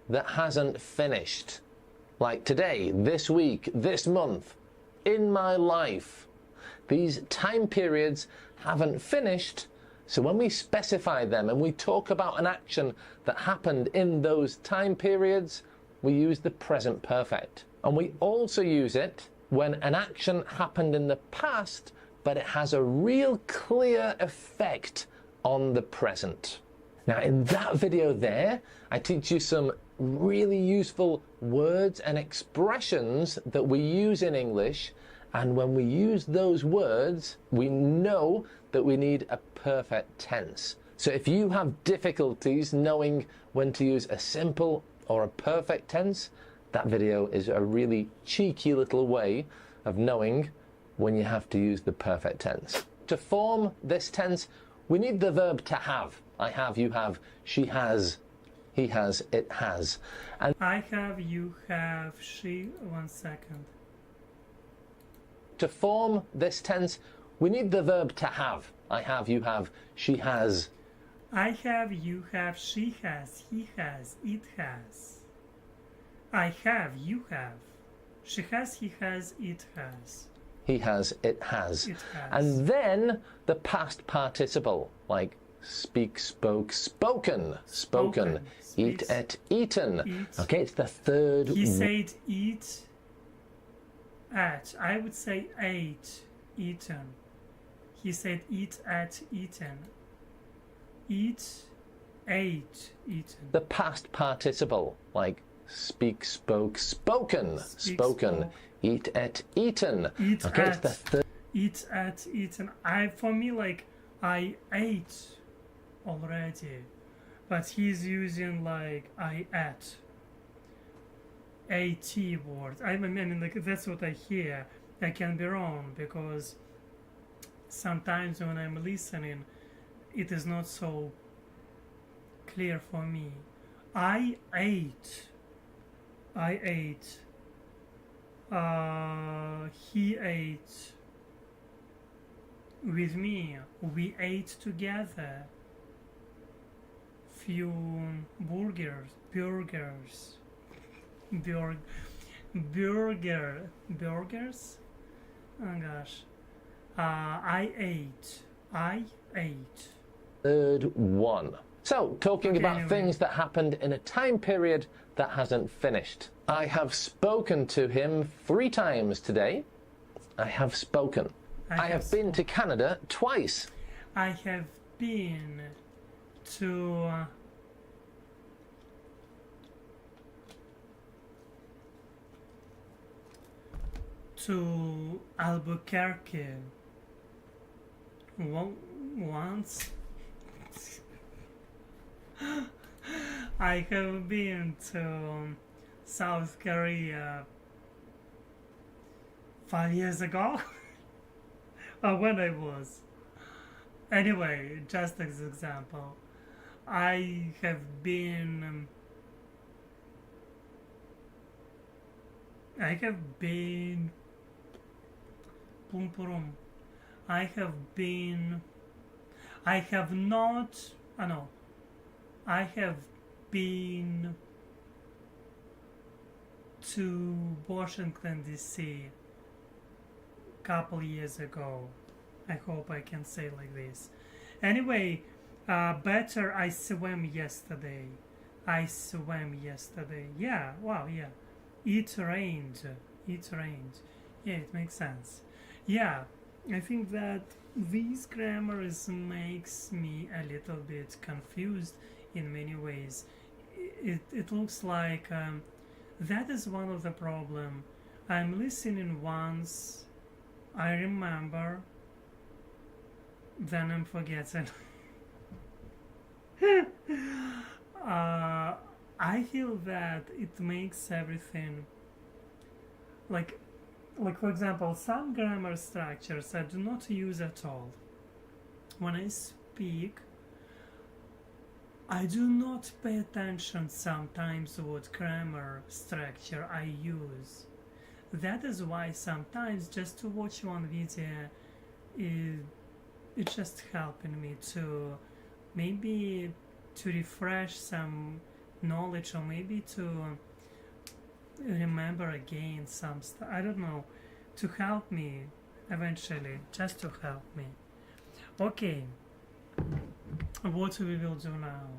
that hasn't finished. Like today, this week, this month, in my life. These time periods haven't finished, so when we specify them and we talk about an action that happened in those time periods, we use the present perfect. And we also use it when an action happened in the past, but it has a real clear effect on the present. Now, in that video there, I teach you some really useful words and expressions that we use in English. And when we use those words, we know that we need a perfect tense. So if you have difficulties knowing when to use a simple or a perfect tense, that video is a really cheeky little way of knowing when you have to use the perfect tense. To form this tense, we need the verb to have. I have, you have, she has, he has, it has. And I have, you have, she. 1 second. to form this tense, we need the verb to have. I have, you have, she has. I have, you have, she has, he has, it has. I have, you have. She has, he has, it has. He has, it has. It has. And then the past participle, like speak, spoke, spoken, spoken. Eat, Speaks. ate, eaten. Eat. Okay, it's the third. He said eat, at. I would say ate, eaten. He said eat, at, eaten. Eat, ate, eaten. The past participle, like speak, spoke, spoken, Speak, spoken. spoke. Eat, ate, eaten. Eat, Okay, it's at. the third. Eat, at, eaten. For me, like, I ate already. But he's using, like, I ate. AT word. I mean, like, that's what I hear. I can be wrong, because sometimes when I'm listening, it is not so clear for me. I ate. I ate. He ate with me. We ate together. Few burgers. Burgers. Oh gosh. I ate. Third one. So, talking Okay, about anyway. things that happened in a time period that hasn't finished. I have spoken to him 3 times today. I have spoken. I have been to Canada twice. I have been to Albuquerque once. I have been to South Korea 5 years ago. When I was. Anyway, just as an example, I have been. Pum purum. I have been. I have not. No. I have been to Washington D.C. couple years ago. I hope I can say like this. Anyway, better I swam yesterday. Yeah, wow, yeah. It rained. Yeah, it makes sense. Yeah, I think that these grammars makes me a little bit confused in many ways. It looks like that is one of the problem. I'm listening once, I remember, then I'm forgetting. I feel that it makes everything like for example, some grammar structures I do not use at all. When I speak, I do not pay attention sometimes what grammar structure I use. That is why sometimes just to watch one video it's just helping me to maybe to refresh some knowledge, or maybe to remember again some stuff. I don't know, to help me eventually, just to help me. Okay, what we will do now?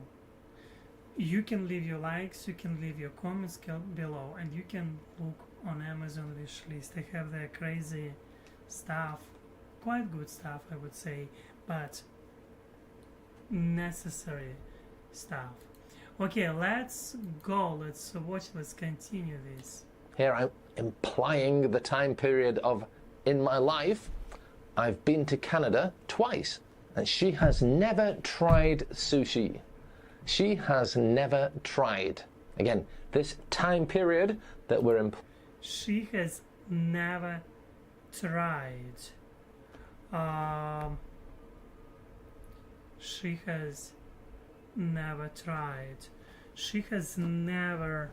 You can leave your likes, you can leave your comments below, and you can look on Amazon wishlist. They have their crazy stuff, quite good stuff I would say, but necessary stuff. Okay, let's go, let's watch, let's continue this. Here I'm implying the time period of in my life. I've been to Canada twice, and she has never tried sushi. She has never tried. Again, this time period that we're in. She has never tried. She has never tried. She has never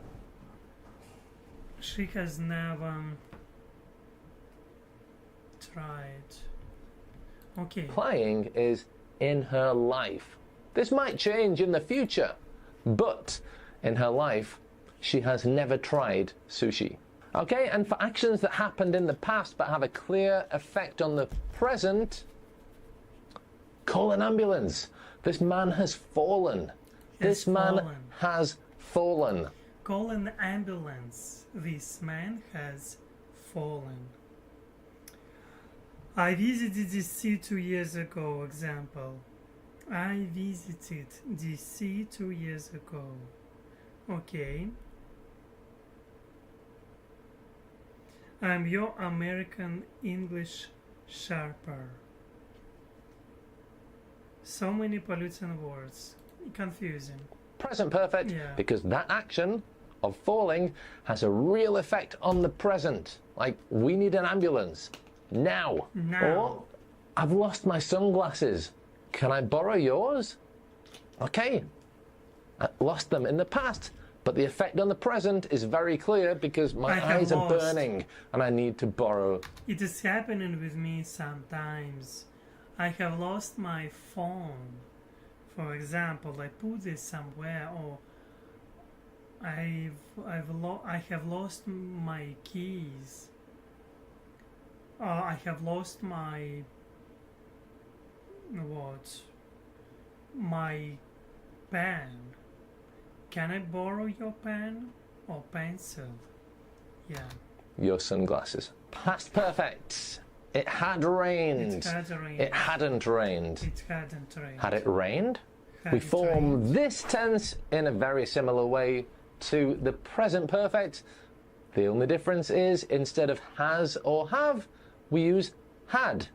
tried. Okay. Implying is in her life. This might change in the future, but in her life, she has never tried sushi. Okay, and for actions that happened in the past but have a clear effect on the present, call an ambulance. This man has fallen. This man has fallen. Call an ambulance. This man has fallen. I visited DC 2 years ago. Example. I visited DC 2 years ago. Okay. I'm your American English sharper. So many polluting words. Confusing. Present perfect, because that action of falling has a real effect on the present. Like, we need an ambulance. Now. Or, I've lost my sunglasses. Can I borrow yours? Okay. I lost them in the past, but the effect on the present is very clear because my eyes are burning and I need to borrow. It is happening with me sometimes. I have lost my phone. For example, I put this somewhere, or I have lost my keys. I have lost my my pen. Can I borrow your pen or pencil? Yeah. Your sunglasses. Past perfect. It had rained. It had rained. It hadn't rained. It hadn't rained. Had it rained? We form this tense in a very similar way to the present perfect. The only difference is instead of has or have, we use had.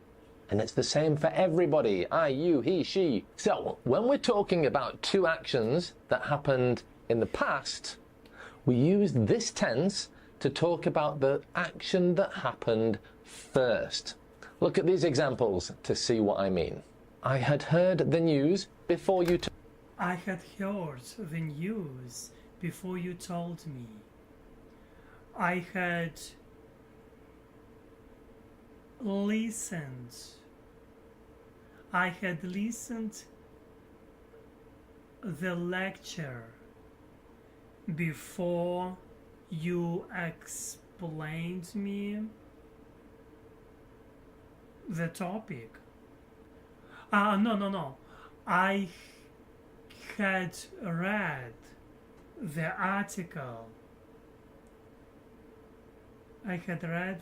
And it's the same for everybody. I, you, he, she. So when we're talking about two actions that happened in the past, we use this tense to talk about the action that happened first. Look at these examples to see what I mean. I had heard the news before you I had heard the news before you told me. I had listened. I had listened the lecture before you explained me the topic. No. I had read the article. I had read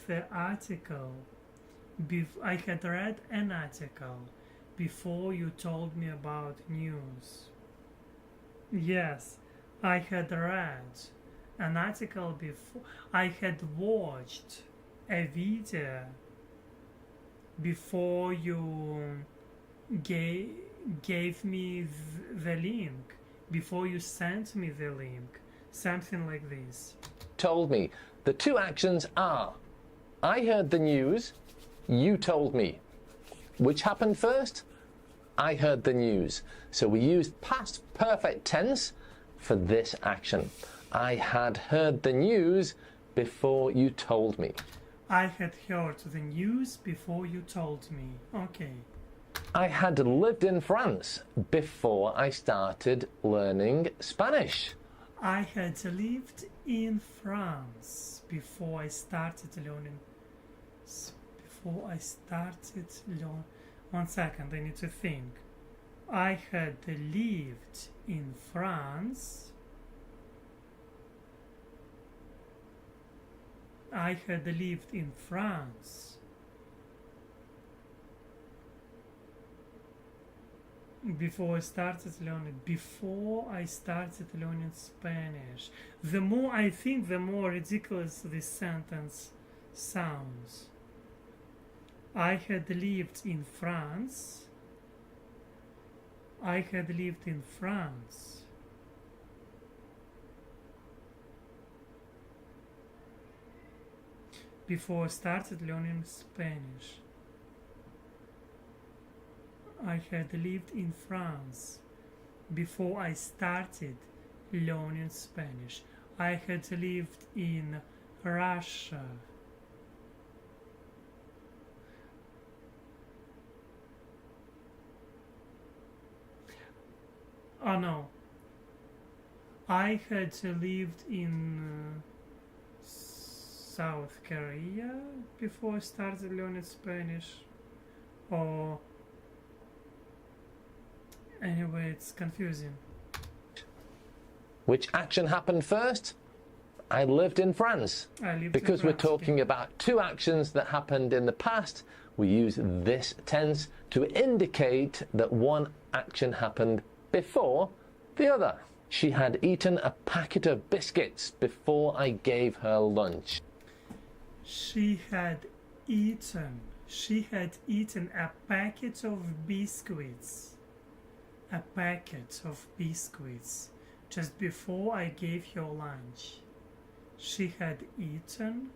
an article before you told me about news. Yes, I had read an article before. I had watched a video before you gave me the link, before you sent me the link, something like this. Told me. The two actions are, I heard the news, you told me. Which happened first? I heard the news. So we used past perfect tense for this action. I had heard the news before you told me. I had heard the news before you told me. Okay. I had lived in France before I started learning Spanish. I had lived in France before I started learning. One second, I need to think. I had lived in France. I had lived in France before I started learning Spanish. The more I think, the more ridiculous this sentence sounds. I had lived in France. I had lived in France before I started learning Spanish. I had lived in France before I started learning Spanish. I had lived in Russia Oh no. I had lived in South Korea before I started learning Spanish. Or anyway, it's confusing. Which action happened first? I lived in France. Because we're talking about two actions that happened in the past, we use this tense to indicate that one action happened before the other. She had eaten a packet of biscuits before I gave her lunch. She had eaten a packet of biscuits. A packet of biscuits just before I gave her lunch. She had eaten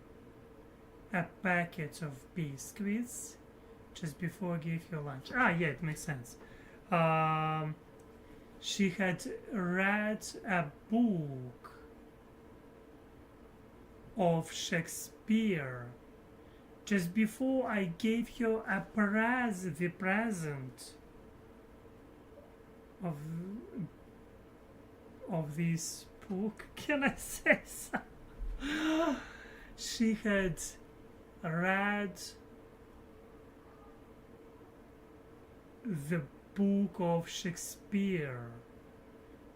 a packet of biscuits just before I gave her lunch. Ah, yeah, it makes sense. She had read a book of Shakespeare just before I gave her the present of this book. Can I say so? She had read the book of Shakespeare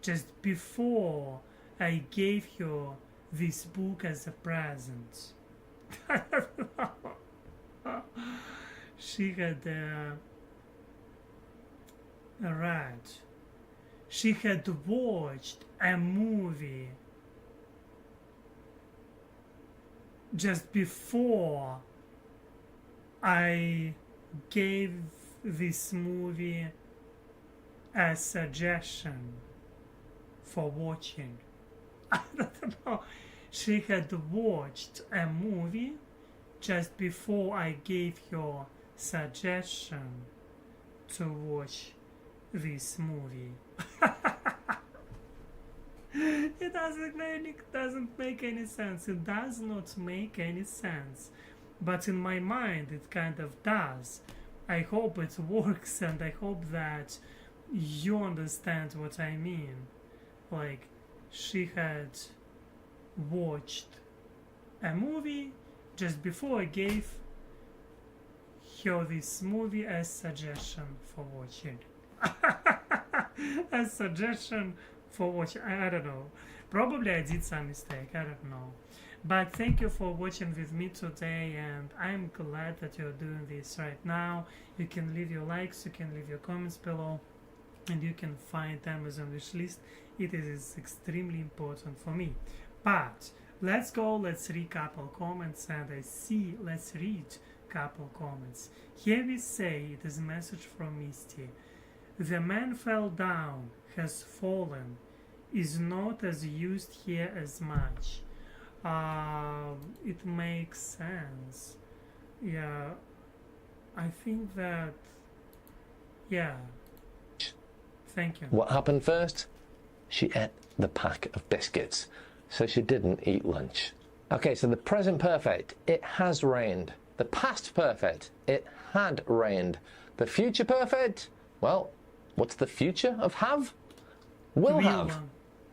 just before I gave her this book as a present. She had read. She had watched a movie just before I gave this movie a suggestion for watching. I don't know. She had watched a movie just before I gave her suggestion to watch this movie. It doesn't make any sense. It does not make any sense. But in my mind it kind of does. I hope it works, and I hope that you understand what I mean. Like, she had watched a movie just before I gave her this movie as suggestion for watching. As suggestion for watching. I don't know. Probably I did some mistake. I don't know. But thank you for watching with me today, and I'm glad that you're doing this right now. You can leave your likes, you can leave your comments below, and you can find Amazon wishlist. It is extremely important for me. But let's read couple comments, and let's read couple comments. Here we say, it is a message from Misty. The man fell down, has fallen, is not as used here as much. It makes sense. Yeah, I think that, yeah. Thank you. What happened first? She ate the pack of biscuits, so she didn't eat lunch. Okay, so the present perfect, it has rained. The past perfect, it had rained. The future perfect, well, what's the future of have? Will have.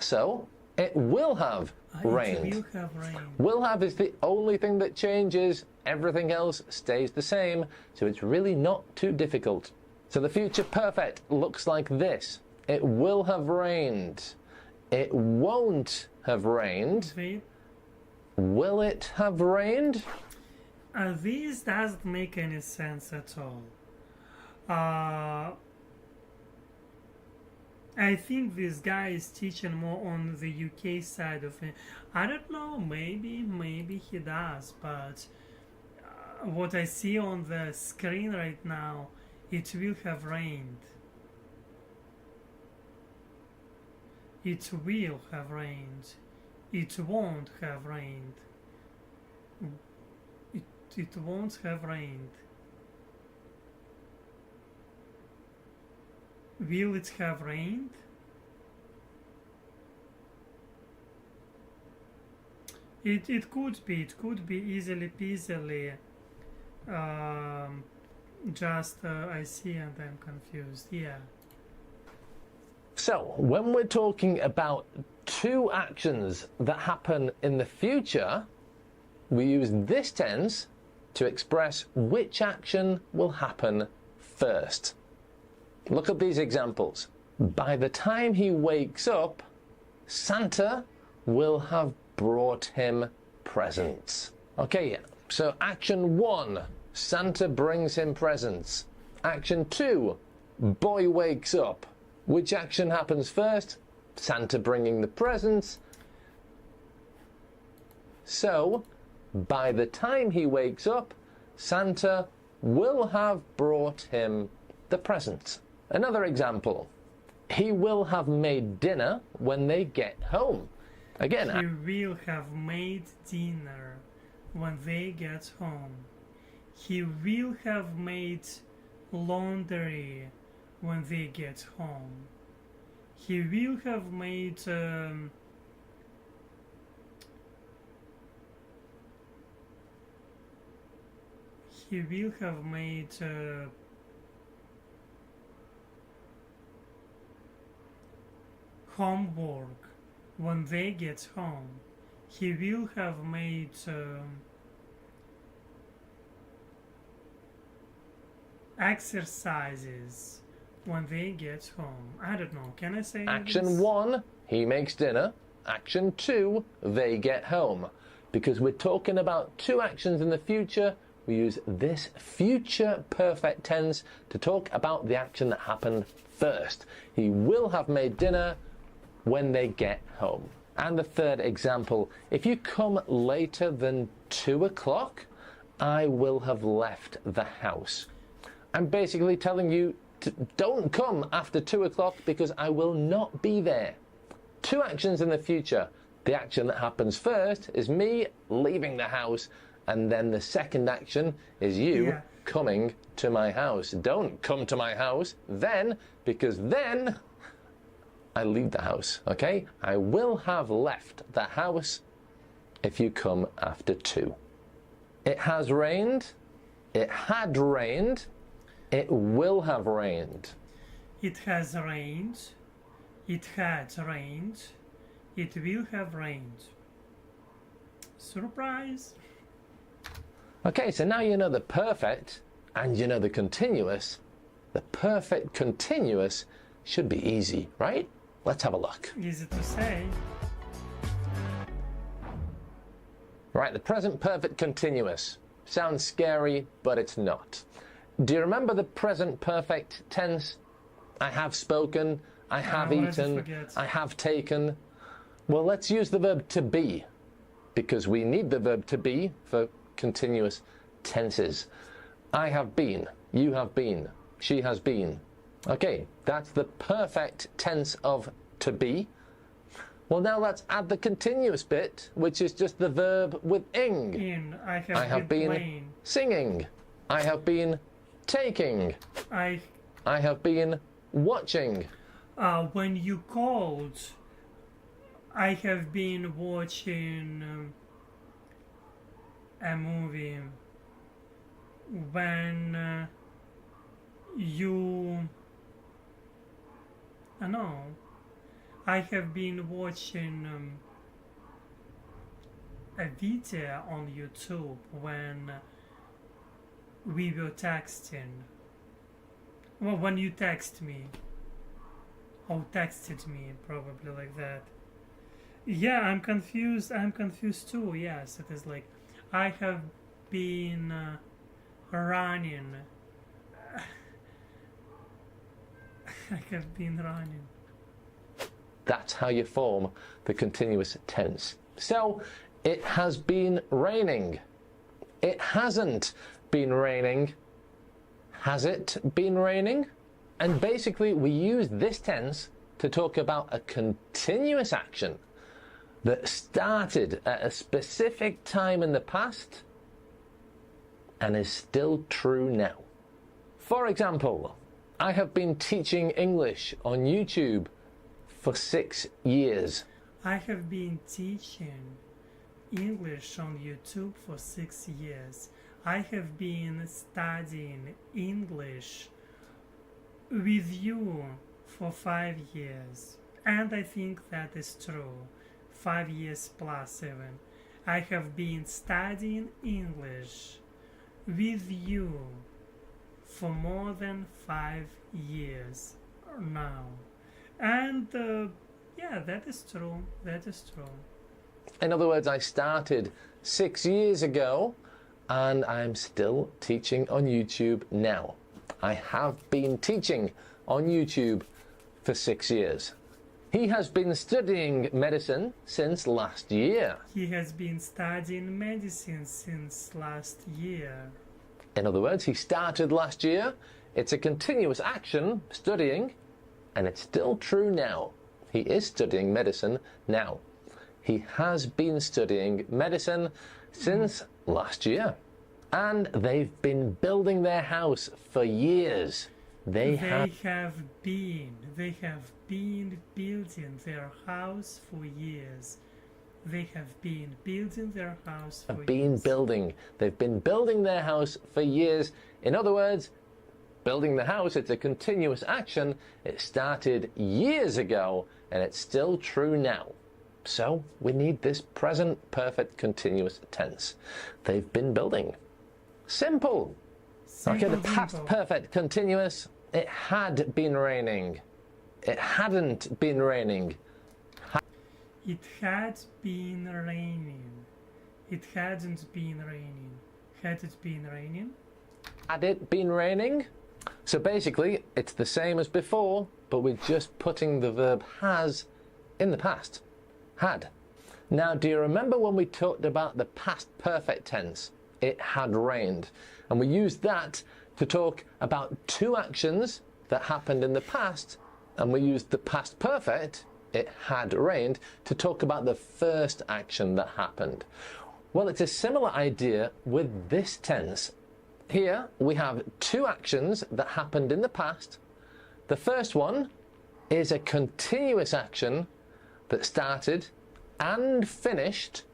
So, it will have rained. It will have rained. Will have is the only thing that changes. Everything else stays the same, so it's really not too difficult. So the future perfect looks like this. It will have rained. It won't have rained. Wait. Will it have rained? This doesn't make any sense at all. I think this guy is teaching more on the UK side of it. I don't know, maybe he does, but what I see on the screen right now, it will have rained. It will have rained. It won't have rained. It won't have rained. Will it have rained? It could be easily peasily. Just I see and I'm confused. Yeah. So, when we're talking about two actions that happen in the future, we use this tense to express which action will happen first. Look at these examples. By the time he wakes up, Santa will have brought him presents. Okay, so action 1, Santa brings him presents. Action 2, boy wakes up. Which action happens first? Santa bringing the presents. So, by the time he wakes up, Santa will have brought him the presents. Another example. He will have made dinner when they get home. Again, he will have made dinner when they get home. He will have made laundry when they get home. He will have made homework when they get home. He will have made exercises when they get home. I don't know, can I say action this? 1, he makes dinner. Action 2, they get home. Because we're talking about two actions in the future, we use this future perfect tense to talk about the action that happened first. He will have made dinner when they get home. And the third example, if you come later than 2 o'clock, I will have left the house. I'm basically telling you to don't come after 2 o'clock because I will not be there. Two actions in the future. The action that happens first is me leaving the house, and then the second action is you coming to my house. Don't come to my house then, because then I leave the house, okay? I will have left the house if you come after 2. It has rained. It had rained. It will have rained. It has rained. It had rained. It will have rained. Surprise! Okay, so now you know the perfect and you know the continuous. The perfect continuous should be easy, right? Let's have a look. Easy to say. Right, the present perfect continuous. Sounds scary, but it's not. Do you remember the present perfect tense? I have spoken, I have eaten, I have taken. Well, let's use the verb to be, because we need the verb to be for continuous tenses. I have been, you have been, she has been. Okay, that's the perfect tense of to be. Well, now let's add the continuous bit, which is just the verb with ing. I have been playing. Singing. I have been taking. I have been watching. When you called, I have been watching a movie. When you... no. I have been watching a video on YouTube when we were texting. Well, when you text me. Or texted me, probably like that. Yeah, I'm confused. I'm confused too. Yes, it is like I have been running. I have been running. That's how you form the continuous tense. So, it has been raining. It hasn't been raining. Has it been raining? And basically, we use this tense to talk about a continuous action that started at a specific time in the past and is still true now. For example, I have been teaching English on YouTube for 6 years. I have been teaching English on YouTube for 6 years. I have been studying English with you for 5 years. And I think that is true. 5 years plus even. I have been studying English with you for more than 5 years now. And yeah, that is true. That is true. In other words, I started 6 years ago and I'm still teaching on YouTube now. I have been teaching on YouTube for 6 years. He has been studying medicine since last year. He has been studying medicine since last year. In other words, he started last year. It's a continuous action, studying, and it's still true now. He is studying medicine now. He has been studying medicine since last year. And they've been building their house for years. They have been building their house for years. They have been building their house for years. They've been building their house for years. In other words, building the house, it's a continuous action. It started years ago and it's still true now. So we need this present perfect continuous tense. They've been building. Simple. Okay, the past perfect continuous. It had been raining. It hadn't been raining. It had been raining. It hadn't been raining. Had it been raining? Had it been raining? So basically, it's the same as before, but we're just putting the verb has in the past. Had. Now, do you remember when we talked about the past perfect tense? It had rained. And we used that to talk about two actions that happened in the past, and we used the past perfect, it had rained, to talk about the first action that happened. Well, it's a similar idea with this tense. Here we have two actions that happened in the past. The first one is a continuous action that started and finished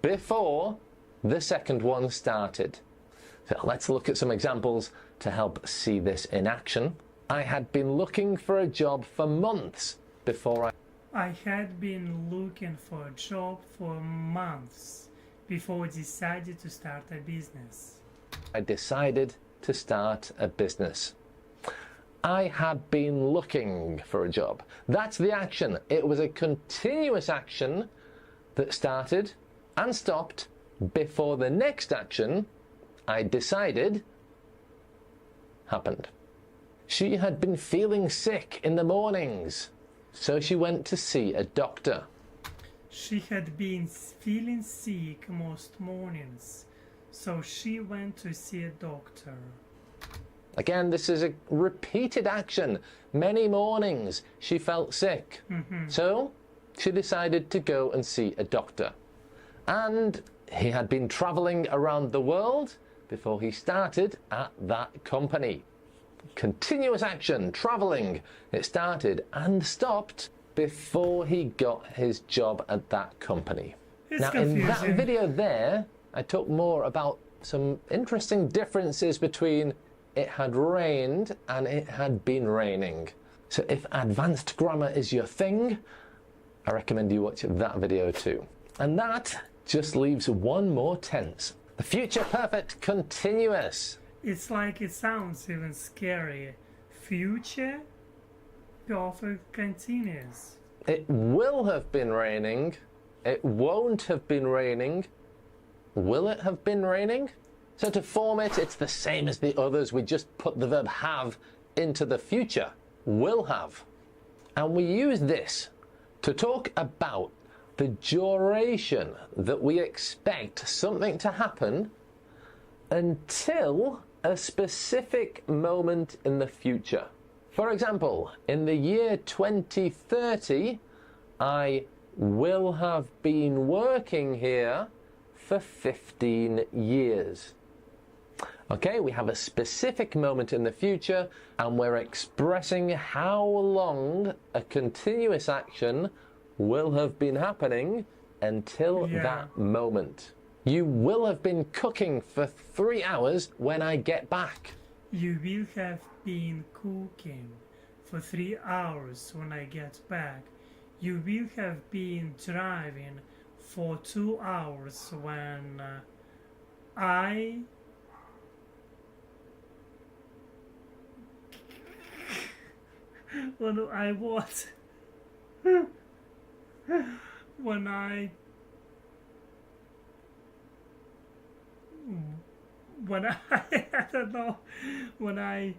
before the second one started. So let's look at some examples to help see this in action. I had been looking for a job for months before I had been looking for a job for months before I decided to start a business. I decided to start a business. I had been looking for a job. That's the action. It was a continuous action that started and stopped before the next action, I decided, happened. She had been feeling sick in the mornings, so she went to see a doctor. She had been feeling sick most mornings, so she went to see a doctor. Again, this is a repeated action. Many mornings she felt sick. So she decided to go and see a doctor. And he had been traveling around the world before he started at that company. Continuous action, traveling. It started and stopped before he got his job at that company. Now, in that video there, I talked more about some interesting differences between it had rained and it had been raining. So if advanced grammar is your thing, I recommend you watch that video too. And that just leaves one more tense. The future perfect continuous. It's like it sounds even scary. Future perfect continuous. It will have been raining. It won't have been raining. Will it have been raining? So to form it, it's the same as the others. We just put the verb have into the future. Will have. And we use this to talk about the duration that we expect something to happen until a specific moment in the future. For example, in the year 2030, I will have been working here for 15 years. Okay, we have a specific moment in the future and we're expressing how long a continuous action will have been happening until that moment. You will have been cooking for 3 hours when I get back. You will have been cooking for 3 hours when I get back. You will have been driving for 2 hours when I what? When I I don't know, when I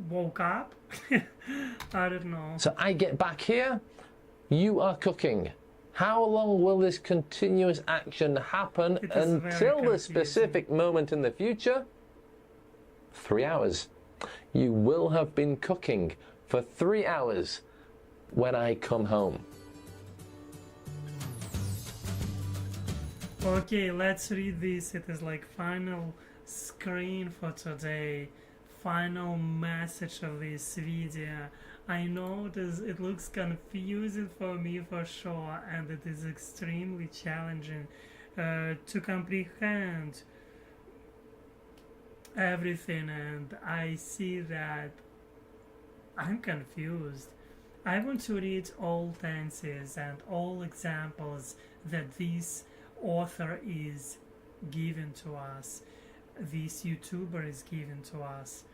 woke up. I don't know. So I get back here, you are cooking. How long will this continuous action happen It is very until the confusing. specific moment in the future? 3 hours. You will have been cooking for 3 hours when I come home. Okay, let's read this. It is like final screen for today, final message of this video. I know it looks confusing for me for sure, and it is extremely challenging to comprehend everything, and I see that I'm confused. I want to read all tenses and all examples that this author is given to us, this YouTuber is given to us.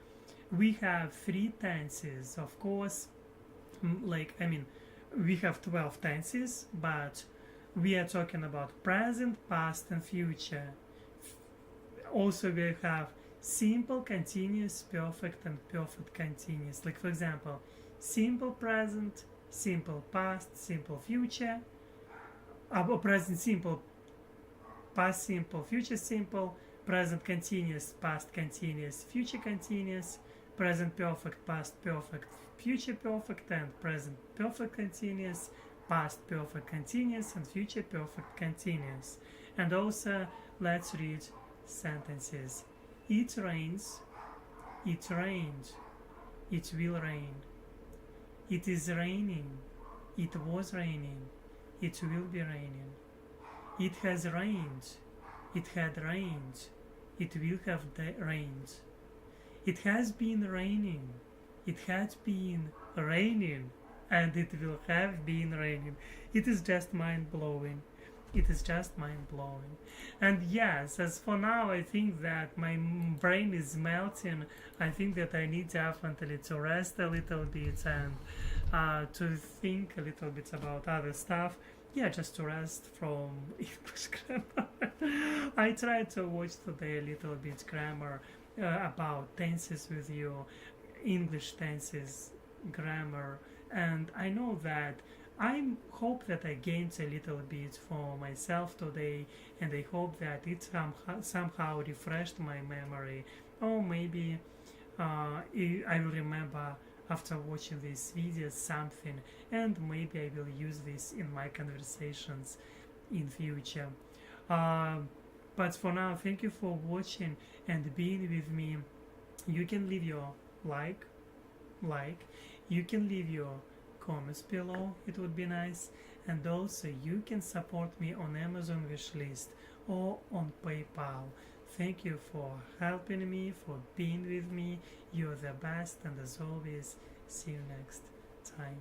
We have 3 tenses, of course. We have 12 tenses, but we are talking about present, past, and future. Also, we have simple, continuous, perfect, and perfect continuous. Like, for example, simple present, simple past, simple future, present simple, past simple, future simple, present continuous, past continuous, future continuous, present perfect, past perfect, future perfect, and present perfect continuous, past perfect continuous, and future perfect continuous. And also, let's read sentences. It rains, it rained, it will rain. It is raining, it was raining, it will be raining. It has rained, it had rained, it will have rained. It has been raining, it had been raining, and it will have been raining. It is just mind-blowing. It is just mind-blowing. And yes, as for now, I think that my brain is melting. I think that I need definitely to rest a little bit and to think a little bit about other stuff. Yeah, just to rest from English grammar. I tried to watch today a little bit grammar about tenses with you, English tenses, grammar, and I know that I hope that I gained a little bit for myself today, and I hope that it somehow refreshed my memory, or maybe I will remember after watching this video something, and maybe I will use this in my conversations in future. But for now, thank you for watching and being with me. You can leave your like, you can leave your comments below, it would be nice, and also you can support me on Amazon wishlist or on PayPal. Thank you for helping me, for being with me. You're the best, and as always, see you next time.